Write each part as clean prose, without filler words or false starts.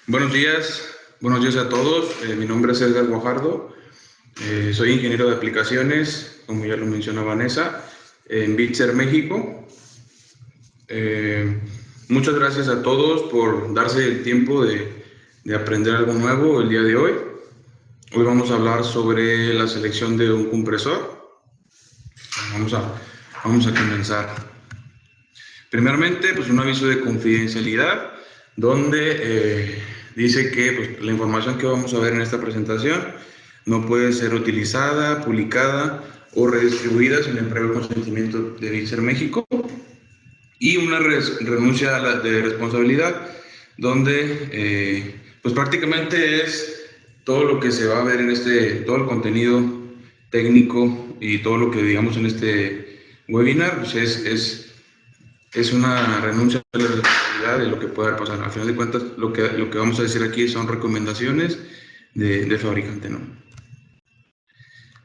Buenos días a todos. Mi nombre es Edgar Guajardo. Soy ingeniero de aplicaciones, como ya lo mencionó Vanessa, en Bitzer, México. Muchas gracias a todos por darse el tiempo de aprender algo nuevo el día de hoy. Hoy vamos a hablar sobre la selección de un compresor. Vamos a comenzar. Primeramente, pues un aviso de confidencialidad, donde dice que pues, la información que vamos a ver en esta presentación no puede ser utilizada, publicada o redistribuida sin el previo consentimiento de Bitzer México, y una renuncia de responsabilidad, donde pues prácticamente es todo lo que se va a ver en todo el contenido técnico y todo lo que digamos en este webinar, pues es una renuncia a la responsabilidad de lo que pueda pasar. Al final de cuentas, lo que vamos a decir aquí son recomendaciones de fabricante, ¿no?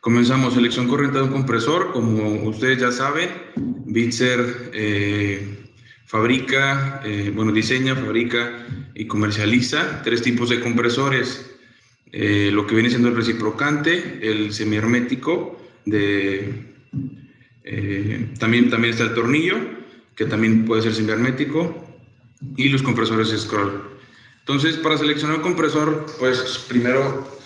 Comenzamos. Selección correcta de un compresor. Como ustedes ya saben, Bitzer diseña, fabrica y comercializa 3 tipos de compresores. Lo que viene siendo el reciprocante, el semihermético, también está el tornillo, que también puede ser semihermético, y los compresores scroll. Entonces, para seleccionar un compresor, pues primero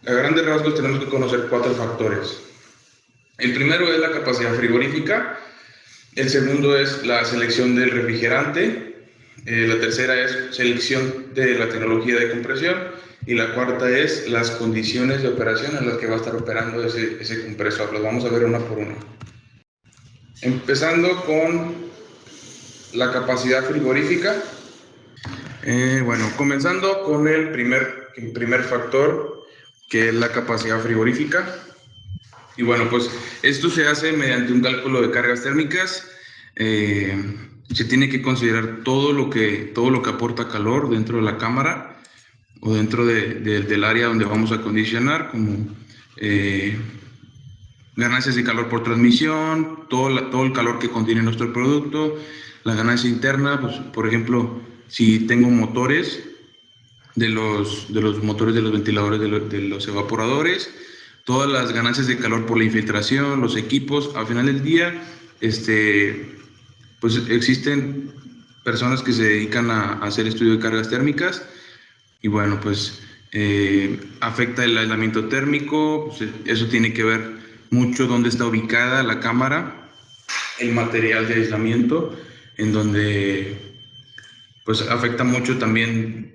a grandes rasgos tenemos que conocer 4 factores. El primero es la capacidad frigorífica, el segundo es la selección del refrigerante, la tercera es selección de la tecnología de compresión, y la cuarta es las condiciones de operación en las que va a estar operando ese compresor. Los vamos a ver una por una. Empezando con la capacidad frigorífica. Comenzando con el primer factor, que es la capacidad frigorífica. Y bueno, pues esto se hace mediante un cálculo de cargas térmicas. Se tiene que considerar todo lo que aporta calor dentro de la cámara o dentro del área donde vamos a acondicionar, como ganancias de calor por transmisión, todo el calor que contiene nuestro producto, la ganancia interna, pues, por ejemplo, si tengo motores de los motores de los ventiladores de los evaporadores, todas las ganancias de calor por la infiltración, los equipos. Al final del día, pues existen personas que se dedican a hacer estudio de cargas térmicas, y bueno, pues afecta el aislamiento térmico. Pues, eso tiene que ver mucho dónde está ubicada la cámara, el material de aislamiento, en donde pues afecta mucho también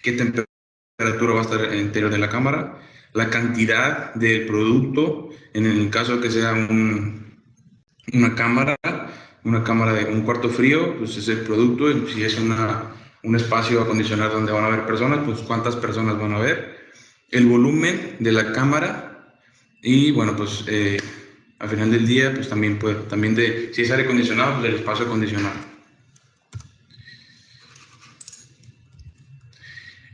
qué temperatura va a estar en el interior de la cámara, la cantidad del producto, en el caso de que sea una cámara de un cuarto frío, pues es el producto. Y si es un espacio acondicionado donde van a haber personas, pues cuántas personas van a haber, el volumen de la cámara, y bueno, pues al final del día, pues también si es aire acondicionado, pues el espacio acondicionado.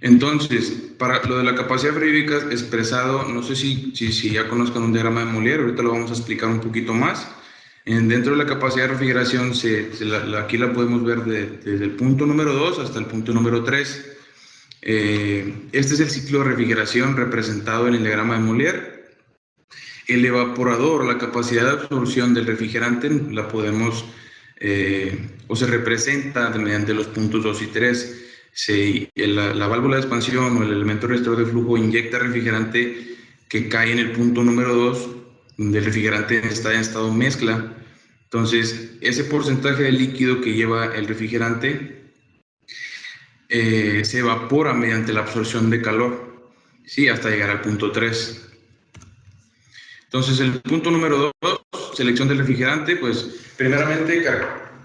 Entonces, para lo de la capacidad frigorífica expresado, no sé si ya conozcan un diagrama de Mollier, ahorita lo vamos a explicar un poquito más. Dentro de la capacidad de refrigeración, aquí la podemos ver desde el punto número 2 hasta el punto número 3. Este es el ciclo de refrigeración representado en el diagrama de Mollier. El evaporador, la capacidad de absorción del refrigerante, la podemos o se representa mediante los puntos 2 y 3. La válvula de expansión o el elemento reductor de flujo inyecta refrigerante que cae en el punto número 2, donde el refrigerante está en estado mezcla. Entonces, ese porcentaje de líquido que lleva el refrigerante se evapora mediante la absorción de calor, ¿sí? Hasta llegar al punto 3. Entonces, el punto número 2, selección del refrigerante. Pues, primeramente,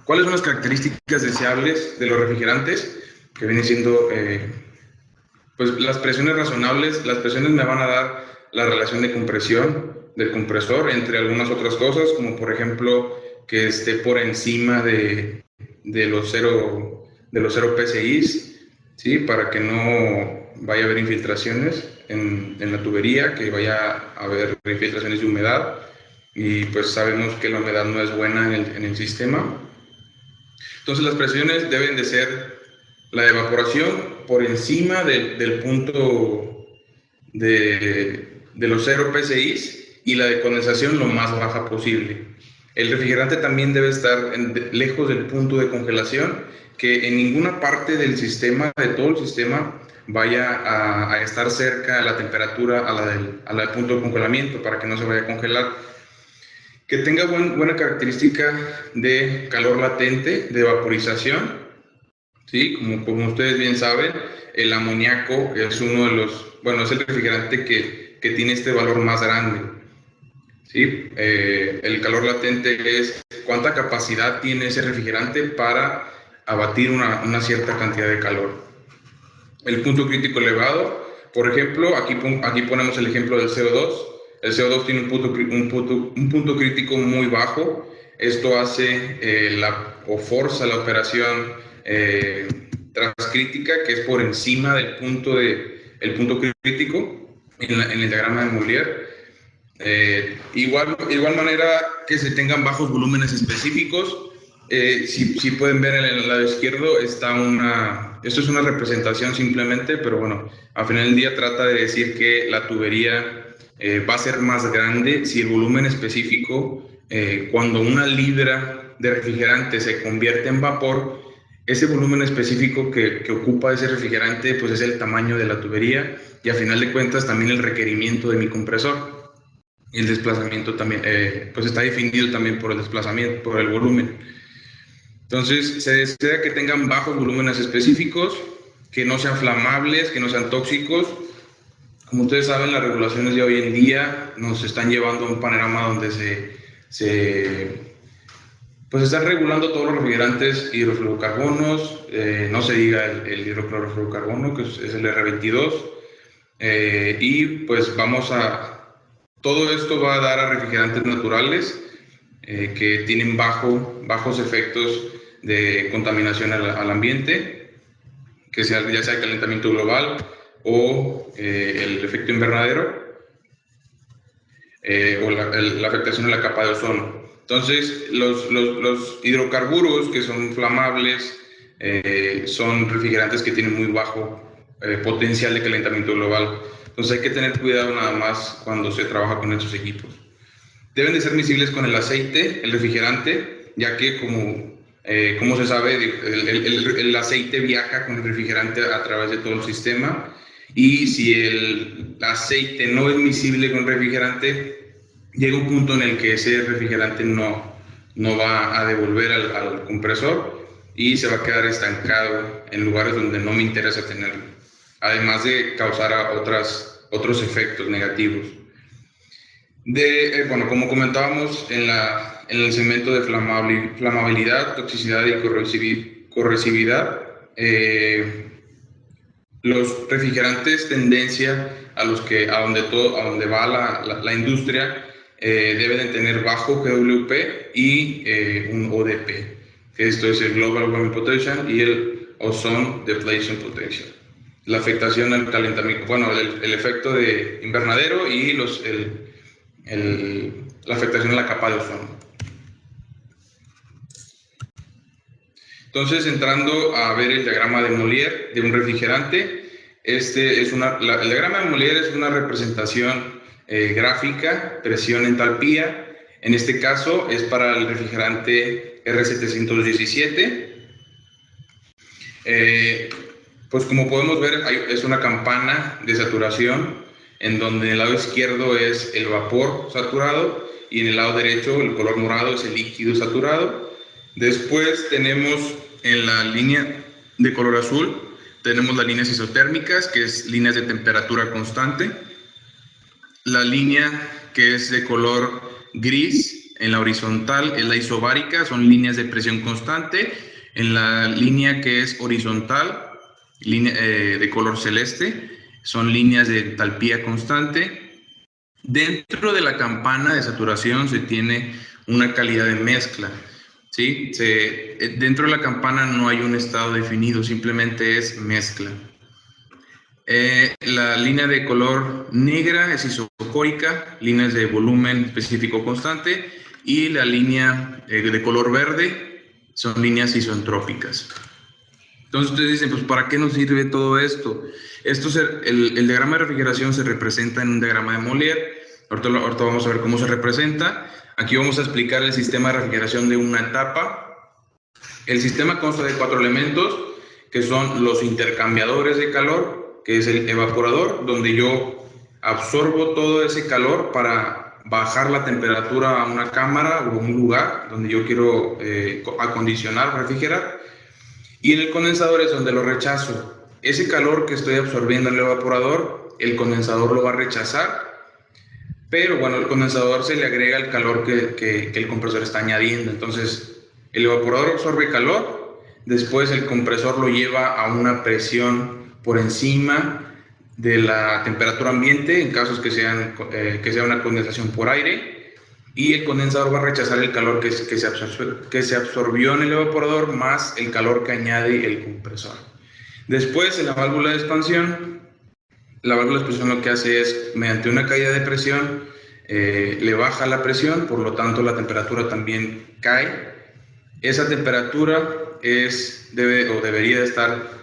¿cuáles son las características deseables de los refrigerantes? Que viene siendo pues las presiones razonables. Las presiones me van a dar la relación de compresión del compresor, entre algunas otras cosas, como por ejemplo que esté por encima de los 0 PSI, ¿sí? Para que no vaya a haber infiltraciones en la tubería, que vaya a haber infiltraciones de humedad. y pues sabemos que la humedad no es buena en el sistema. Entonces las presiones deben de ser la evaporación por encima del punto de los 0 PSI y la de condensación lo más baja posible. El refrigerante también debe estar lejos del punto de congelación, que en ninguna parte del sistema, de todo el sistema, vaya a estar cerca a la temperatura, a la del punto de congelamiento, para que no se vaya a congelar. Que tenga buena característica de calor latente, de vaporización, ¿sí? Como ustedes bien saben, el amoníaco es uno de los, bueno, es el refrigerante que tiene este valor más grande, ¿sí? El calor latente es cuánta capacidad tiene ese refrigerante para abatir una cierta cantidad de calor. El punto crítico elevado, por ejemplo, aquí ponemos el ejemplo del CO2. El CO2 tiene un punto crítico muy bajo. Esto hace o forza la operación transcrítica, que es por encima del punto crítico en el diagrama de Molière. Igual manera que se tengan bajos volúmenes específicos. Si pueden ver en el lado izquierdo esto es una representación simplemente, pero bueno, al final del día trata de decir que la tubería va a ser más grande si el volumen específico, cuando una libra de refrigerante se convierte en vapor, ese volumen específico que ocupa ese refrigerante pues es el tamaño de la tubería y al final de cuentas también el requerimiento de mi compresor. Y el desplazamiento también, pues está definido también por el desplazamiento, por el volumen. Entonces, se desea que tengan bajos volúmenes específicos, que no sean flamables, que no sean tóxicos. Como ustedes saben, las regulaciones de hoy en día nos están llevando a un panorama donde pues están regulando todos los refrigerantes hidrofluorocarbonos, no se diga el hidroclorofluorocarbono, que es el R22, y pues todo esto va a dar a refrigerantes naturales que tienen bajos efectos de contaminación al ambiente, que ya sea el calentamiento global o el efecto invernadero o la afectación a la capa de ozono. Entonces, los hidrocarburos que son inflamables son refrigerantes que tienen muy bajo potencial de calentamiento global. Entonces hay que tener cuidado nada más cuando se trabaja con estos equipos. Deben de ser miscibles con el aceite, el refrigerante, ya que como se sabe, el aceite viaja con el refrigerante a través de todo el sistema, y si el aceite no es miscible con el refrigerante, llega un punto en el que ese refrigerante no va a devolver al compresor y se va a quedar estancado en lugares donde no me interesa tenerlo, además de causar otros efectos negativos. Bueno, como comentábamos en el segmento de flamabilidad, toxicidad y corrosividad, los refrigerantes tendencia a donde va la industria deben de tener bajo GWP y un ODP, que esto es el Global Warming Potential y el Ozone Depletion Potential. La afectación al calentamiento, bueno, el efecto de invernadero y la afectación a la capa de ozono. Entonces, entrando a ver el diagrama de Molière de un refrigerante, el diagrama de Molière es una representación gráfica, presión, entalpía. En este caso es para el refrigerante R717. Pues como podemos ver, es una campana de saturación, en donde en el lado izquierdo es el vapor saturado y en el lado derecho el color morado es el líquido saturado. Después tenemos en la línea de color azul, tenemos las líneas isotérmicas, que es líneas de temperatura constante. La línea que es de color gris en la horizontal es la isobárica, son líneas de presión constante. En la línea que es horizontal, de color celeste, son líneas de entalpía constante. Dentro de la campana de saturación se tiene una calidad de mezcla, ¿sí? Dentro de la campana no hay un estado definido, simplemente es mezcla. La línea de color negra es isocórica, líneas de volumen específico constante, y la línea de color verde son líneas isentrópicas. Entonces ustedes dicen, pues ¿para qué nos sirve todo esto? El diagrama de refrigeración se representa en un diagrama de Molière. Ahorita vamos a ver cómo se representa. Aquí vamos a explicar el sistema de refrigeración de una etapa. El sistema consta de 4 elementos, que son los intercambiadores de calor, que es el evaporador, donde yo absorbo todo ese calor para bajar la temperatura a una cámara o un lugar donde yo quiero acondicionar, refrigerar. Y en el condensador es donde lo rechazo. Ese calor que estoy absorbiendo en el evaporador, el condensador lo va a rechazar, pero bueno, al condensador se le agrega el calor que el compresor está añadiendo. Entonces, el evaporador absorbe calor, después el compresor lo lleva a una presión por encima de la temperatura ambiente, en casos que sea una condensación por aire, y el condensador va a rechazar el calor que se absorbió en el evaporador más el calor que añade el compresor. Después, en la válvula de expansión, lo que hace es, mediante una caída de presión, le baja la presión, por lo tanto la temperatura también cae. Esa temperatura debería estar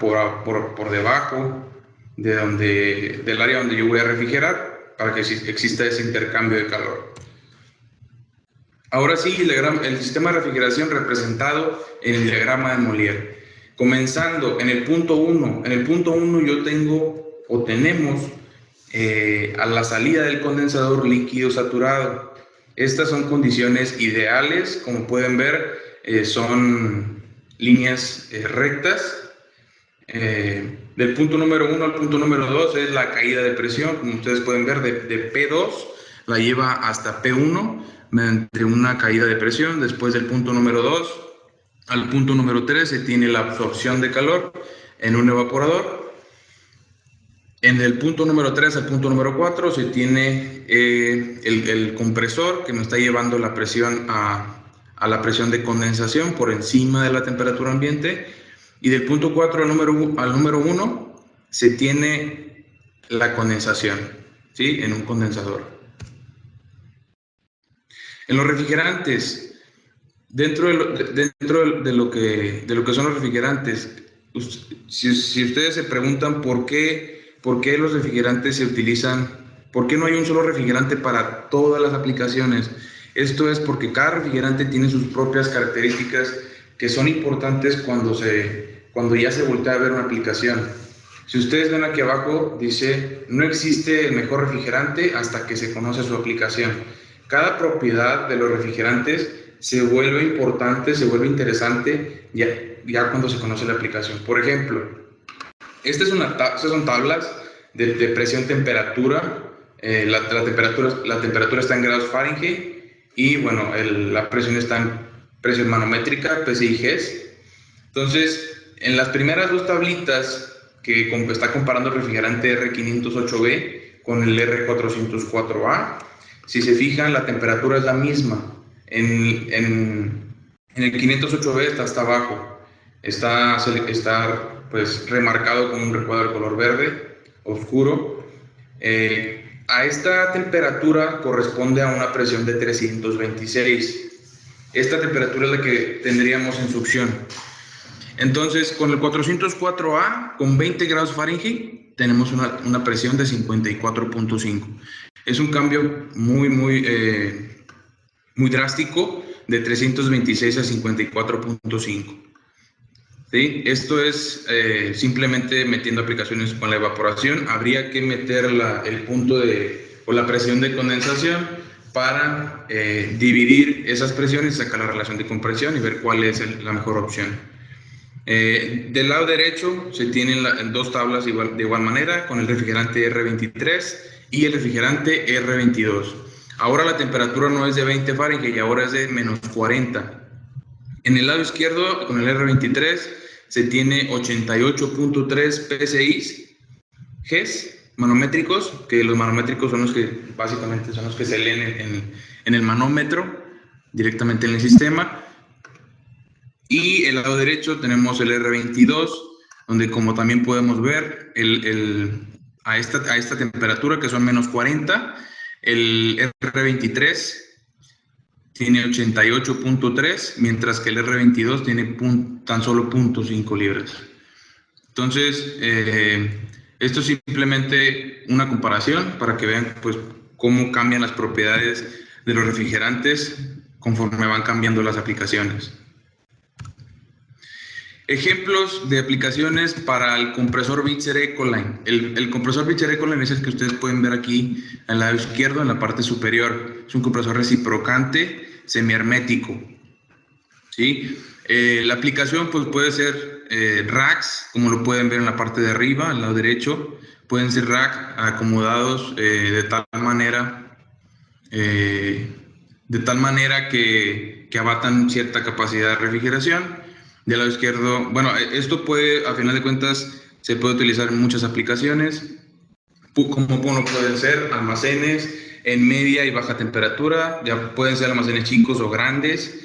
por debajo del área donde yo voy a refrigerar, para que exista ese intercambio de calor. Ahora sí, el sistema de refrigeración representado en el diagrama de Molière. Comenzando en el punto 1. En el punto 1 yo tenemos a la salida del condensador líquido saturado. Estas son condiciones ideales, como pueden ver, son líneas rectas. Del punto número 1 al punto número 2 es la caída de presión, como ustedes pueden ver, de P2 la lleva hasta P1 mediante una caída de presión. Después del punto número 2 al punto número 3 se tiene la absorción de calor en un evaporador. En el punto número 3 al punto número 4 se tiene el compresor que me está llevando la presión a la presión de condensación por encima de la temperatura ambiente. Y del punto 4 al número 1 se tiene la condensación, ¿sí? En un condensador. En los refrigerantes, dentro de lo que son los refrigerantes, si ustedes se preguntan por qué los refrigerantes se utilizan, por qué no hay un solo refrigerante para todas las aplicaciones, esto es porque cada refrigerante tiene sus propias características que son importantes cuando ya se voltea a ver una aplicación. Si ustedes ven aquí abajo, dice, no existe el mejor refrigerante hasta que se conoce su aplicación. Cada propiedad de los refrigerantes se vuelve importante, se vuelve interesante ya cuando se conoce la aplicación. Por ejemplo, estas son tablas de presión-temperatura. La temperatura está en grados Fahrenheit y bueno, la presión está en presión manométrica, PSI y GES. Entonces, en las primeras dos tablitas que está comparando el refrigerante R508B con el R404A, si se fijan, la temperatura es la misma. En el 508B está hasta abajo, está pues remarcado con un recuadro de color verde oscuro. A esta temperatura corresponde a una presión de 326. Esta temperatura es la que tendríamos en succión. Entonces, con el 404A, con 20 grados Fahrenheit, tenemos una presión de 54.5. Es un cambio muy drástico, de 326 a 54.5. ¿Sí? Esto es simplemente metiendo aplicaciones con la evaporación. Habría que meter el punto o la presión de condensación para dividir esas presiones, sacar la relación de compresión y ver cuál es la mejor opción. Del lado derecho se tienen dos tablas de igual manera, con el refrigerante R23 y el refrigerante R22. Ahora la temperatura no es de 20 Fahrenheit, ahora es de menos 40. En el lado izquierdo, con el R23, se tiene 88.3 PSI, GES, manométricos, que los manométricos son los que básicamente son los que se leen en el manómetro, directamente en el sistema. Y el lado derecho tenemos el R22 donde como también podemos ver, a esta temperatura que son menos 40, el R23 tiene 88.3, mientras que el R22 tiene tan solo 0.5 libras. Entonces, esto es simplemente una comparación para que vean pues, cómo cambian las propiedades de los refrigerantes conforme van cambiando las aplicaciones. Ejemplos de aplicaciones para el compresor Bitzer Ecoline. El compresor Bitzer Ecoline es el que ustedes pueden ver aquí al lado izquierdo en la parte superior. Es un compresor reciprocante semihermético. ¿Sí? La aplicación pues, puede ser racks, como lo pueden ver en la parte de arriba, al lado derecho. Pueden ser racks acomodados de tal manera que abatan cierta capacidad de refrigeración. Del lado izquierdo, bueno, esto puede, a final de cuentas, se puede utilizar en muchas aplicaciones, como pueden ser almacenes en media y baja temperatura, ya pueden ser almacenes chicos o grandes,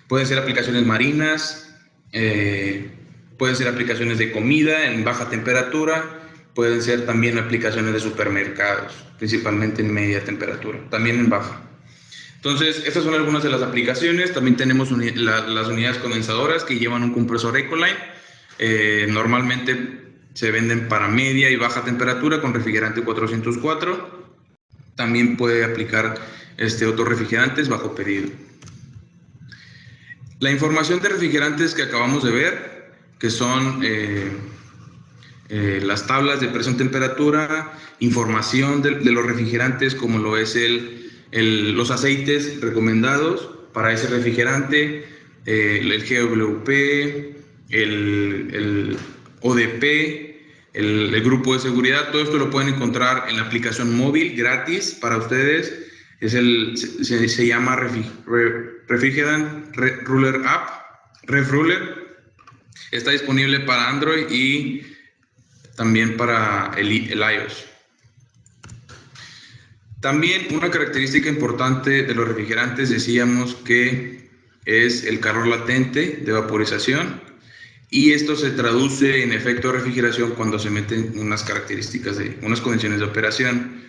pueden ser aplicaciones marinas, pueden ser aplicaciones de comida en baja temperatura, pueden ser también aplicaciones de supermercados, principalmente en media temperatura, también en baja. Entonces, estas son algunas de las aplicaciones. También tenemos las unidades condensadoras que llevan un compresor Ecoline. Normalmente se venden para media y baja temperatura con refrigerante 404. También puede aplicar otros refrigerantes bajo pedido. La información de refrigerantes que acabamos de ver, que son las tablas de presión-temperatura, información de los refrigerantes como lo es los aceites recomendados para ese refrigerante, el GWP, el ODP, el grupo de seguridad. Todo esto lo pueden encontrar en la aplicación móvil gratis para ustedes. Se llama Refrigerant Ruler App, RefRuler. Está disponible para Android y también para el iOS. También una característica importante de los refrigerantes decíamos que es el calor latente de vaporización, y esto se traduce en efecto de refrigeración cuando se meten unas condiciones de operación.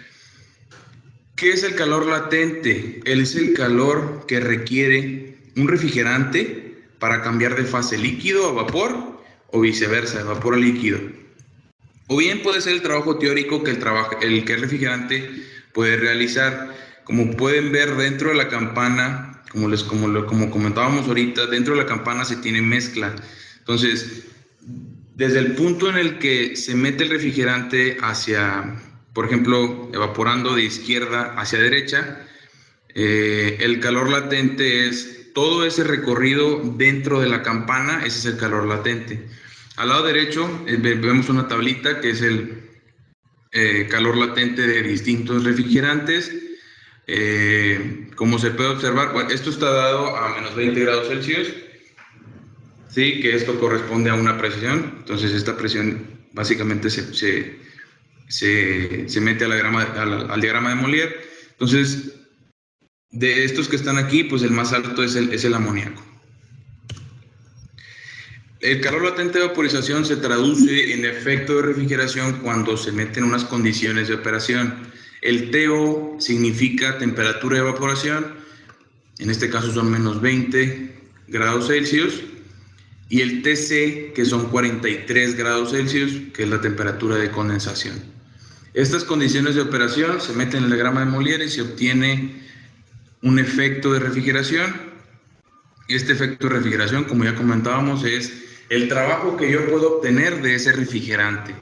¿Qué es el calor latente? Es el calor que requiere un refrigerante para cambiar de fase líquido a vapor o viceversa, de vapor a líquido. O bien puede ser el trabajo teórico que el refrigerante puede realizar. Como pueden ver dentro de la campana, como comentábamos ahorita, dentro de la campana se tiene mezcla. Entonces, desde el punto en el que se mete el refrigerante hacia, por ejemplo, evaporando de izquierda hacia derecha, el calor latente es todo ese recorrido dentro de la campana. Ese es el calor latente. Al lado derecho vemos una tablita que es el calor latente de distintos refrigerantes. Como se puede observar, bueno, esto está dado a menos 20 grados Celsius, ¿sí? Que esto corresponde a una presión. Entonces esta presión básicamente se mete al diagrama de Molière. Entonces, de estos que están aquí, pues el más alto es el amoníaco. El calor latente de vaporización se traduce en efecto de refrigeración cuando se meten unas condiciones de operación. El TO significa temperatura de evaporación, en este caso son menos 20 grados Celsius, y el TC, que son 43 grados Celsius, que es la temperatura de condensación. Estas condiciones de operación se meten en el diagrama de Molière y se obtiene un efecto de refrigeración. Este efecto de refrigeración, como ya comentábamos, es el trabajo que yo puedo obtener de ese refrigerante.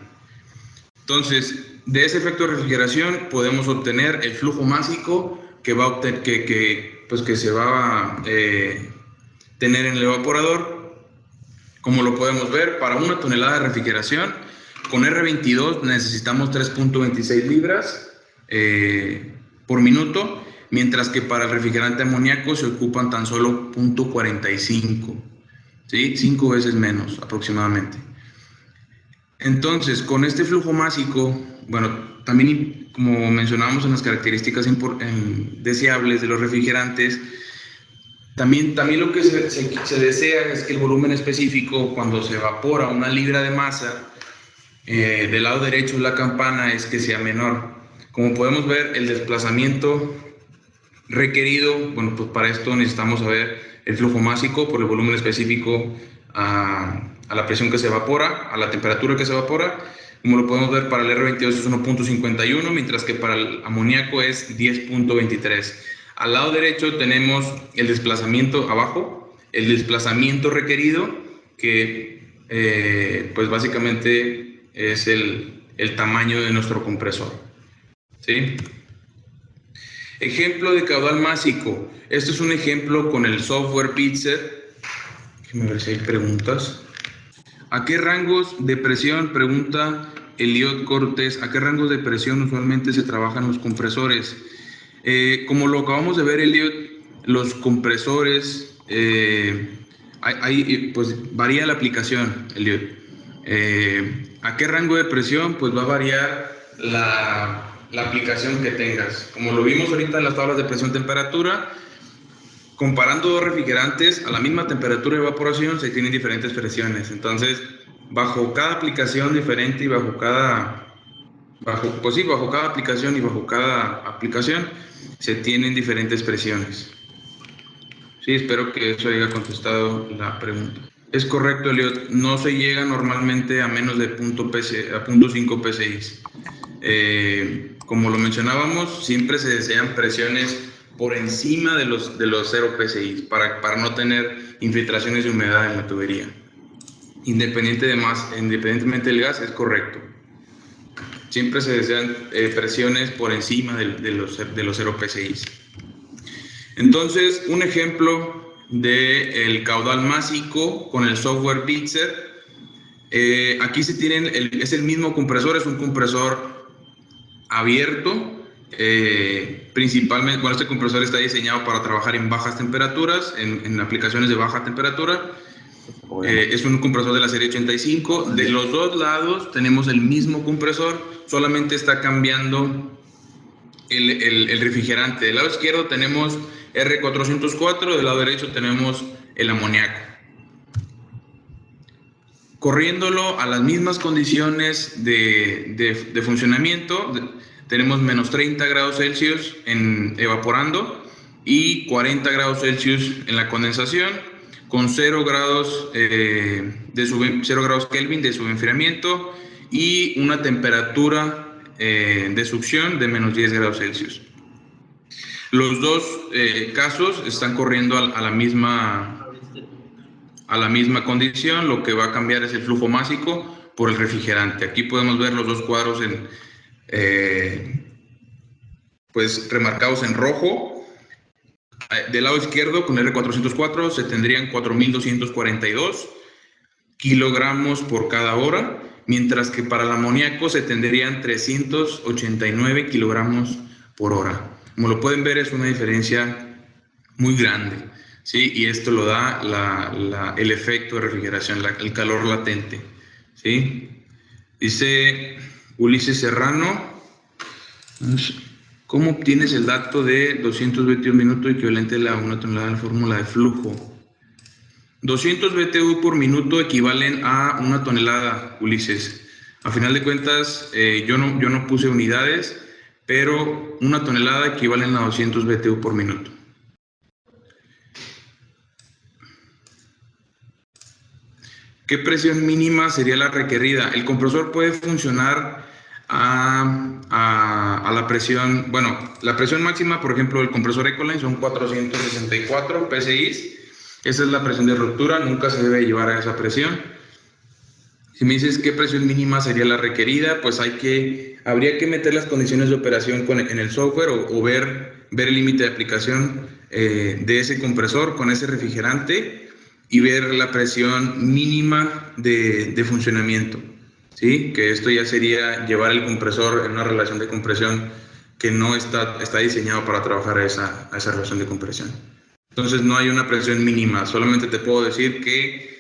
Entonces, de ese efecto de refrigeración podemos obtener el flujo másico que se va a tener en el evaporador. Como lo podemos ver, para una tonelada de refrigeración, con R22 necesitamos 3.26 libras por minuto, mientras que para el refrigerante amoníaco se ocupan tan solo 0.45. ¿Sí? 5 veces menos aproximadamente. Entonces, con este flujo másico, bueno, también como mencionábamos en las características deseables de los refrigerantes, También lo que se desea es que el volumen específico, cuando se evapora una libra de masa, del lado derecho de la campana, es que sea menor. Como podemos ver, el desplazamiento requerido, bueno, pues para esto necesitamos saber el flujo másico por el volumen específico a la presión que se evapora, a la temperatura que se evapora. Como lo podemos ver, para el R22 es 1.51, mientras que para el amoníaco es 10.23. Al lado derecho tenemos el desplazamiento abajo, el desplazamiento requerido, que pues básicamente es el tamaño de nuestro compresor, ¿sí? Ejemplo de caudal másico. Este es un ejemplo con el software Pitzer. Déjenme ver si hay preguntas. ¿A qué rangos de presión, pregunta Eliot Cortés, a qué rangos de presión usualmente se trabajan los compresores? Como lo acabamos de ver, Eliot, los compresores, pues varía la aplicación, Eliot. ¿A qué rango de presión? Pues va a variar la aplicación que tengas. Como lo vimos ahorita en las tablas de presión-temperatura, comparando dos refrigerantes a la misma temperatura de evaporación se tienen diferentes presiones. Entonces, bajo cada aplicación diferente y bajo cada aplicación y bajo cada aplicación se tienen diferentes presiones. Sí, espero que eso haya contestado la pregunta. Es correcto, Eliot, no se llega normalmente a menos de 0.5 PSI. Como lo mencionábamos, siempre se desean presiones por encima de los 0 PSI para no tener infiltraciones de humedad en la tubería. Independientemente del gas, es correcto. Siempre se desean presiones por encima de los 0 PSI. Entonces, un ejemplo del caudal másico con el software Pitzer. Aquí se tienen, es el mismo compresor, es un compresor abierto. Principalmente, bueno, este compresor está diseñado para trabajar en bajas temperaturas, en aplicaciones de baja temperatura. Es un compresor de la serie 85. De los dos lados tenemos el mismo compresor, solamente está cambiando el refrigerante. Del lado izquierdo tenemos R404, del lado derecho tenemos el amoníaco. Corriéndolo a las mismas condiciones de funcionamiento, tenemos menos 30 grados Celsius evaporando y 40 grados Celsius en la condensación, con 0 grados Kelvin de subenfriamiento y una temperatura de succión de menos 10 grados Celsius. Los dos casos están corriendo a la misma condición. Lo que va a cambiar es el flujo másico por el refrigerante. Aquí podemos ver los dos cuadros pues remarcados en rojo. Del lado izquierdo, con R404, se tendrían 4.242 kilogramos por cada hora, mientras que para el amoníaco se tendrían 389 kilogramos por hora. Como lo pueden ver, es una diferencia muy grande, ¿sí? Y esto lo da el efecto de refrigeración, el calor latente, ¿sí? Dice Ulises Serrano, ¿cómo obtienes el dato de 200 BTU minuto equivalente a una tonelada de la fórmula de flujo? 200 BTU por minuto equivalen a una tonelada, Ulises. A final de cuentas, yo no puse unidades, pero una tonelada equivale a 200 BTU por minuto. ¿Qué presión mínima sería la requerida? El compresor puede funcionar a la presión, bueno, la presión máxima, por ejemplo, del compresor Ecoline son 464 PSI. Esa es la presión de ruptura, nunca se debe llevar a esa presión. Si me dices qué presión mínima sería la requerida, pues habría que meter las condiciones de operación en el software o ver el límite de aplicación de ese compresor con ese refrigerante y ver la presión mínima de funcionamiento, ¿sí? Que esto ya sería llevar el compresor en una relación de compresión que no está diseñado para trabajar a esa relación de compresión. Entonces no hay una presión mínima, solamente te puedo decir que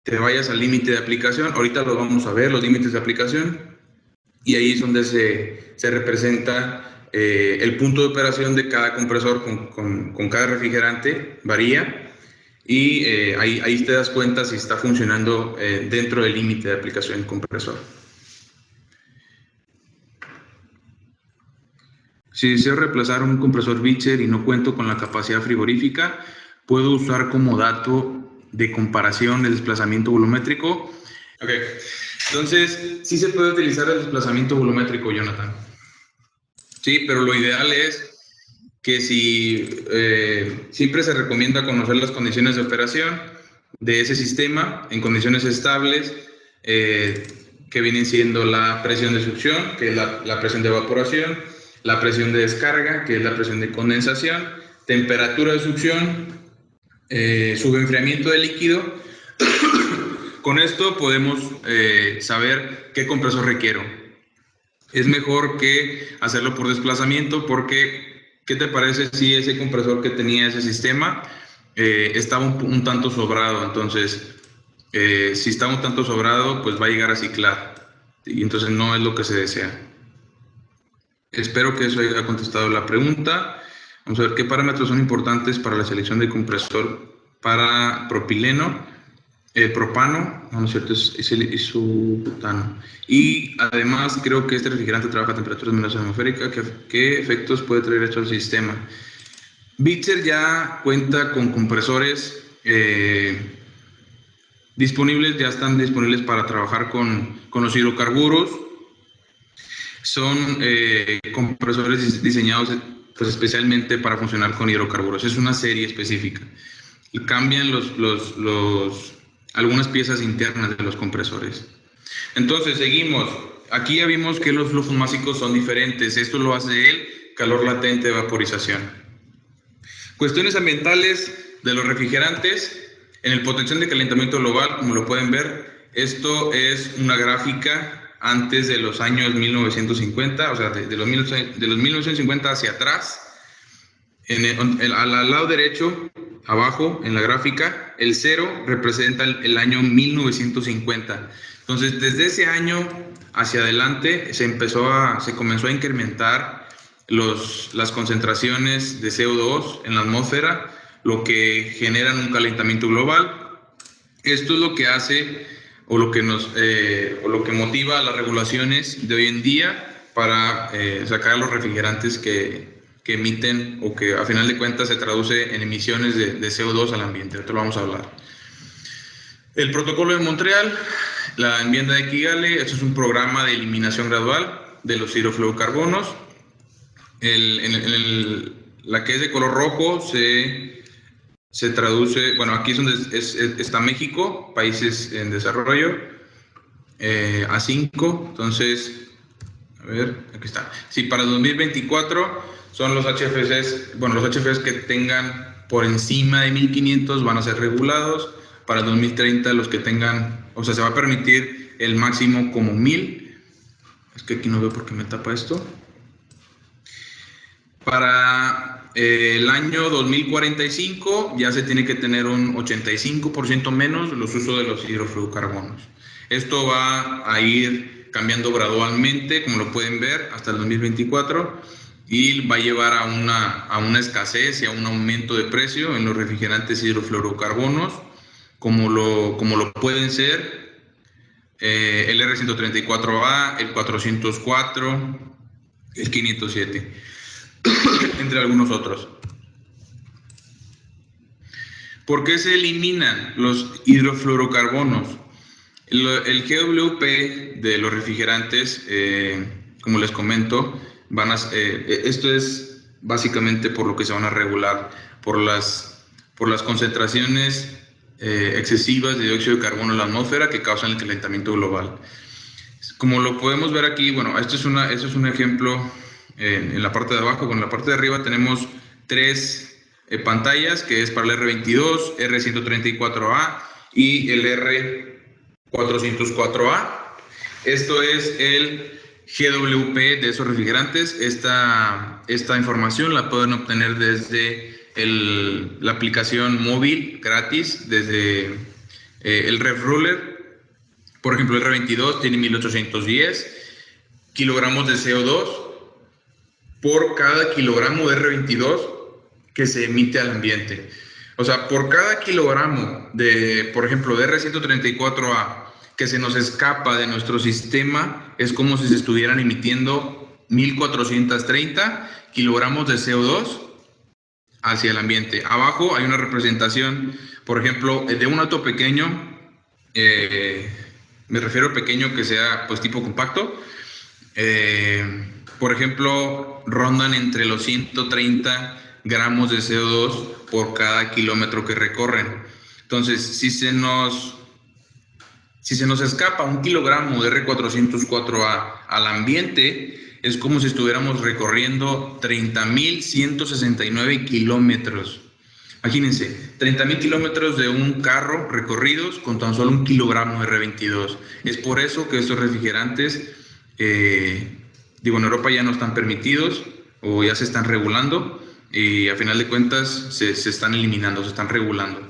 te vayas al límite de aplicación. Ahorita lo vamos a ver, los límites de aplicación, y ahí es donde se representa El punto de operación de cada compresor con cada refrigerante varía y ahí te das cuenta si está funcionando dentro del límite de aplicación del compresor. Si deseo reemplazar un compresor Bitzer y no cuento con la capacidad frigorífica, ¿puedo usar como dato de comparación el desplazamiento volumétrico? Ok, entonces sí se puede utilizar el desplazamiento volumétrico, Jonathan. Sí, pero lo ideal es que siempre se recomienda conocer las condiciones de operación de ese sistema en condiciones estables, que vienen siendo la presión de succión, que es la presión de evaporación, la presión de descarga, que es la presión de condensación, temperatura de succión, subenfriamiento del líquido. Con esto podemos saber qué compresor requiero. Es mejor que hacerlo por desplazamiento porque, ¿qué te parece si ese compresor que tenía ese sistema estaba un tanto sobrado? Entonces, si está un tanto sobrado, pues va a llegar a ciclar y entonces no es lo que se desea. Espero que eso haya contestado la pregunta. Vamos a ver qué parámetros son importantes para la selección de compresor para propileno. Propano, no es cierto, es el isobutano. Y además creo que este refrigerante trabaja a temperaturas menos atmosféricas. ¿Qué efectos puede traer esto al sistema? Bitzer ya cuenta con compresores disponibles, ya están disponibles para trabajar con los hidrocarburos. Son compresores diseñados pues, especialmente para funcionar con hidrocarburos. Es una serie específica. Y cambian algunas piezas internas de los compresores. Entonces, seguimos. Aquí ya vimos que los flujos másicos son diferentes. Esto lo hace el calor latente de vaporización. Cuestiones ambientales de los refrigerantes. En el potencial de calentamiento global, como lo pueden ver, esto es una gráfica antes de los años 1950, o sea, de los 1950 hacia atrás. Al lado derecho, abajo en la gráfica, el 0 representa el año 1950. Entonces, desde ese año hacia adelante se comenzó a incrementar las concentraciones de CO2 en la atmósfera, lo que genera un calentamiento global. Esto es lo que hace o lo que motiva las regulaciones de hoy en día para sacar los refrigerantes que emiten o que a final de cuentas se traduce en emisiones de CO2 al ambiente. Ahorita lo vamos a hablar. El protocolo de Montreal, la enmienda de Kigali, esto es un programa de eliminación gradual de los hidrofluorocarbonos. La que es de color rojo se traduce, bueno, aquí es donde está México, países en desarrollo, A5, entonces, a ver, aquí está. Sí, para 2024 son los HFCs, bueno, los HFCs que tengan por encima de 1500 van a ser regulados. Para 2030 los que tengan, o sea, se va a permitir el máximo como 1000. Es que aquí no veo por qué me tapa esto. Para el año 2045 ya se tiene que tener un 85% menos los usos de los hidrofluorocarbonos. Esto va a ir cambiando gradualmente, como lo pueden ver, hasta el 2024. Y va a llevar a una escasez y a un aumento de precio en los refrigerantes hidrofluorocarbonos, como lo pueden ser el R134A, el 404, el 507, entre algunos otros. ¿Por qué se eliminan los hidrofluorocarbonos? El GWP de los refrigerantes, como les comento, esto es básicamente por lo que se van a regular, por las concentraciones excesivas de dióxido de carbono en la atmósfera que causan el calentamiento global. Como lo podemos ver aquí, bueno, esto es un ejemplo en la parte de abajo. Con la parte de arriba tenemos tres pantallas, que es para el R22, R134A y el R404A. Esto es el GWP de esos refrigerantes. Esta información la pueden obtener desde la aplicación móvil gratis, desde el RevRuler. Por ejemplo, el R22 tiene 1810 kilogramos de CO2 por cada kilogramo de R22 que se emite al ambiente. O sea, por cada kilogramo de, por ejemplo, de R134A que se nos escapa de nuestro sistema, es como si se estuvieran emitiendo 1430 kilogramos de CO2 hacia el ambiente. Abajo hay una representación, por ejemplo, de un auto pequeño, me refiero a pequeño que sea pues tipo compacto, por ejemplo, rondan entre los 130 gramos de CO2 por cada kilómetro que recorren. Entonces, si se nos escapa un kilogramo de R404A al ambiente, es como si estuviéramos recorriendo 30.169 kilómetros. Imagínense, 30.000 kilómetros de un carro recorridos con tan solo un kilogramo de R22. Es por eso que estos refrigerantes, en Europa ya no están permitidos o ya se están regulando y a final de cuentas se están eliminando, se están regulando.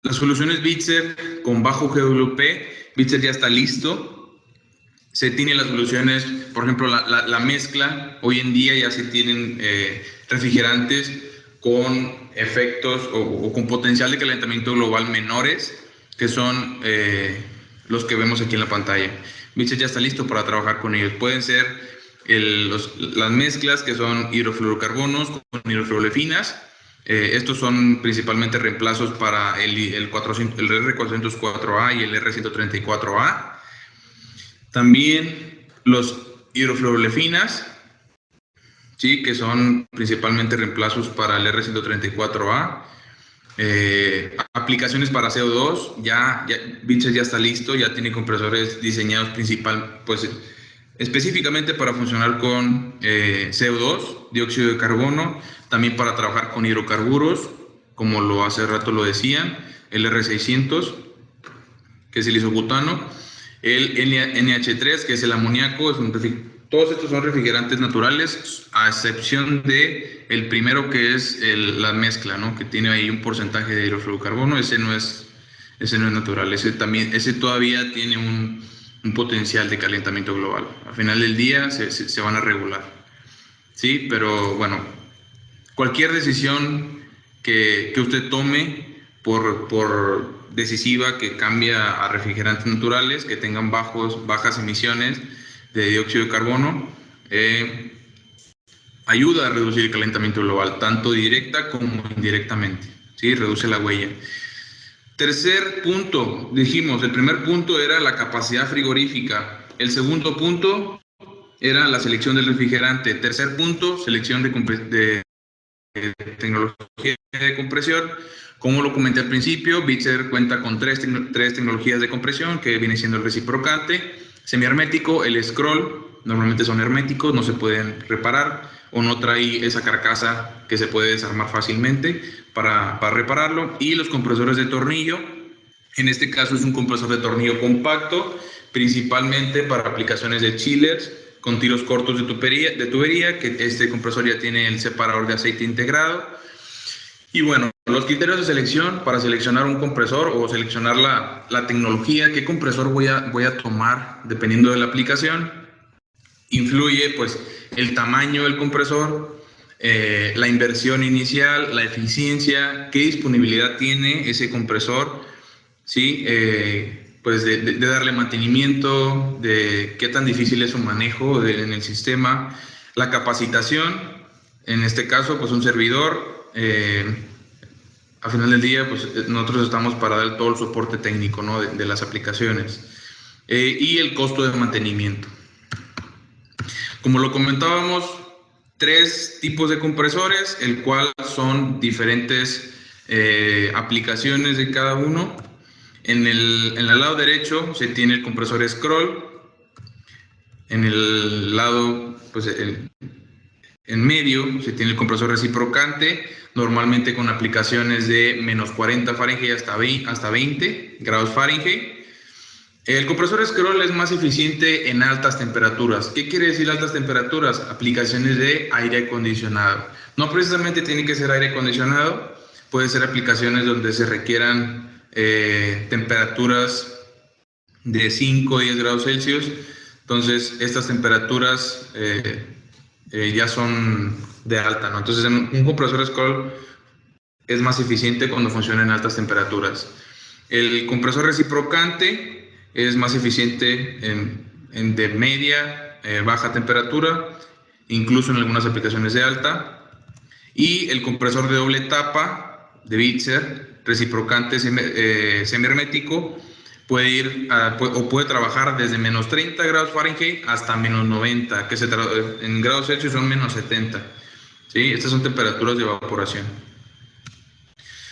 Las soluciones Bitzer con bajo GWP, Bitzer ya está listo. Se tienen las soluciones, por ejemplo, la mezcla. Hoy en día ya se tienen refrigerantes con efectos o con potencial de calentamiento global menores, que son los que vemos aquí en la pantalla. Bitzer ya está listo para trabajar con ellos. Pueden ser las mezclas que son hidrofluorocarbonos con hidrofluorolefinas. Estos son principalmente reemplazos para el R404A y el R134A. También los hidrofluorolefinas, ¿sí? Que son principalmente reemplazos para el R134A. Aplicaciones para CO2, Bitzer ya está listo, ya tiene compresores diseñados específicamente para funcionar con CO2, dióxido de carbono, también para trabajar con hidrocarburos, como hace rato lo decían, el R600, que es el isobutano, el NH3, que es el amoníaco, todos estos son refrigerantes naturales, a excepción de el primero, que es la mezcla, ¿no? Que tiene ahí un porcentaje de hidrofluorocarbono. Ese no es natural, ese todavía tiene un potencial de calentamiento global. Al final del día se van a regular, ¿sí? Pero bueno, cualquier decisión que usted tome por decisiva, que cambia a refrigerantes naturales que tengan bajas emisiones de dióxido de carbono, ayuda a reducir el calentamiento global, tanto directa como indirectamente, ¿sí? Reduce la huella. Tercer punto, dijimos, el primer punto era la capacidad frigorífica. El segundo punto era la selección del refrigerante. Tercer punto, selección de tecnología de compresión. Como lo comenté al principio, Bitzer cuenta con tres tecnologías de compresión, que viene siendo el reciprocante, semihermético, el scroll. Normalmente son herméticos, no se pueden reparar, o no trae esa carcasa que se puede desarmar fácilmente para repararlo. Y los compresores de tornillo, en este caso es un compresor de tornillo compacto, principalmente para aplicaciones de chillers con tiros cortos de tubería, que este compresor ya tiene el separador de aceite integrado. Y bueno, los criterios de selección para seleccionar un compresor o seleccionar la tecnología, qué compresor voy a tomar dependiendo de la aplicación, influye pues el tamaño del compresor, la inversión inicial, la eficiencia, qué disponibilidad tiene ese compresor, ¿sí? Pues de darle mantenimiento, de qué tan difícil es su manejo en el sistema, la capacitación, en este caso pues un servidor, al final del día pues nosotros estamos para dar todo el soporte técnico, ¿no? de las aplicaciones, y el costo de mantenimiento. Como lo comentábamos, 3 tipos de compresores, el cual son diferentes aplicaciones de cada uno. En el lado derecho se tiene el compresor scroll, en el lado pues, en medio se tiene el compresor reciprocante, normalmente con aplicaciones de menos 40 Fahrenheit hasta 20 grados Fahrenheit. El compresor scroll es más eficiente en altas temperaturas. ¿Qué quiere decir altas temperaturas? Aplicaciones de aire acondicionado. No precisamente tiene que ser aire acondicionado, puede ser aplicaciones donde se requieran temperaturas de 5 o 10 grados Celsius. Entonces, estas temperaturas ya son de alta, ¿no? Entonces, un compresor scroll es más eficiente cuando funciona en altas temperaturas. El compresor reciprocante es más eficiente en de media, baja temperatura, incluso en algunas aplicaciones de alta. Y el compresor de doble tapa de Bitzer, reciprocante semihermético, puede ir puede trabajar desde menos 30 grados Fahrenheit hasta menos 90, que en grados Celsius son menos 70. ¿Sí? Estas son temperaturas de evaporación.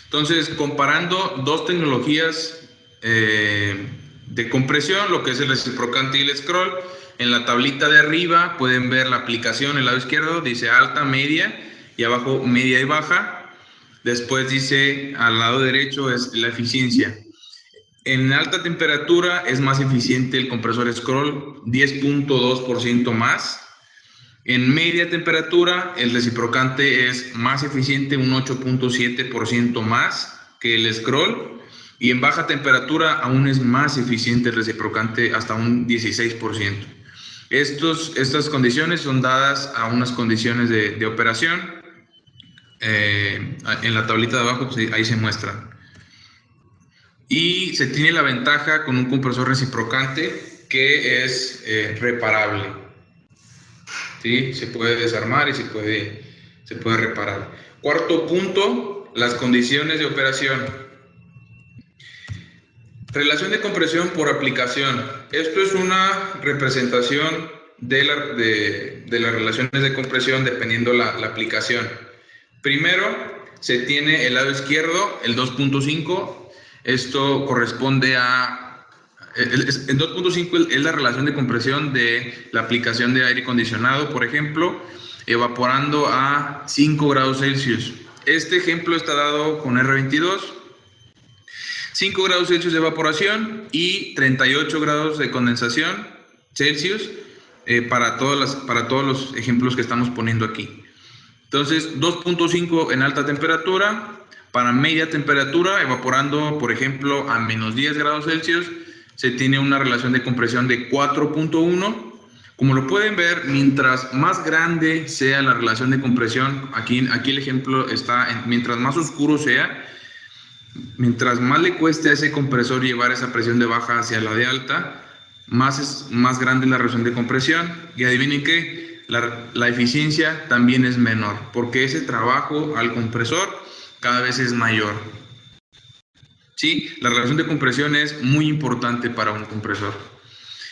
Entonces, comparando dos tecnologías de compresión, lo que es el reciprocante y el scroll, en la tablita de arriba pueden ver la aplicación, el lado izquierdo dice alta, media, y abajo media y baja. Después dice al lado derecho es la eficiencia. En alta temperatura es más eficiente el compresor scroll, 10.2% más. En media temperatura, el reciprocante es más eficiente, un 8.7% más que el scroll. Y en baja temperatura aún es más eficiente el reciprocante, hasta un 16%. Estas condiciones son dadas a unas condiciones de operación. En la tablita de abajo, pues ahí se muestran. Y se tiene la ventaja con un compresor reciprocante que es reparable. ¿Sí? Se puede desarmar y se puede reparar. Cuarto punto, las condiciones de operación. Relación de compresión por aplicación. Esto es una representación de las relaciones de compresión dependiendo la aplicación. Primero, se tiene el lado izquierdo, el 2.5. Esto corresponde a... El 2.5 es la relación de compresión de la aplicación de aire acondicionado, por ejemplo, evaporando a 5 grados Celsius. Este ejemplo está dado con R22. 5 grados Celsius de evaporación y 38 grados de condensación Celsius para todos los ejemplos que estamos poniendo aquí. Entonces, 2.5 en alta temperatura, para media temperatura, evaporando, por ejemplo, a menos 10 grados Celsius, se tiene una relación de compresión de 4.1. Como lo pueden ver, mientras más grande sea la relación de compresión, aquí el ejemplo está, mientras más oscuro sea, mientras más le cueste a ese compresor llevar esa presión de baja hacia la de alta, más grande es la relación de compresión. Y adivinen qué, la eficiencia también es menor, porque ese trabajo al compresor cada vez es mayor. ¿Sí? La relación de compresión es muy importante para un compresor.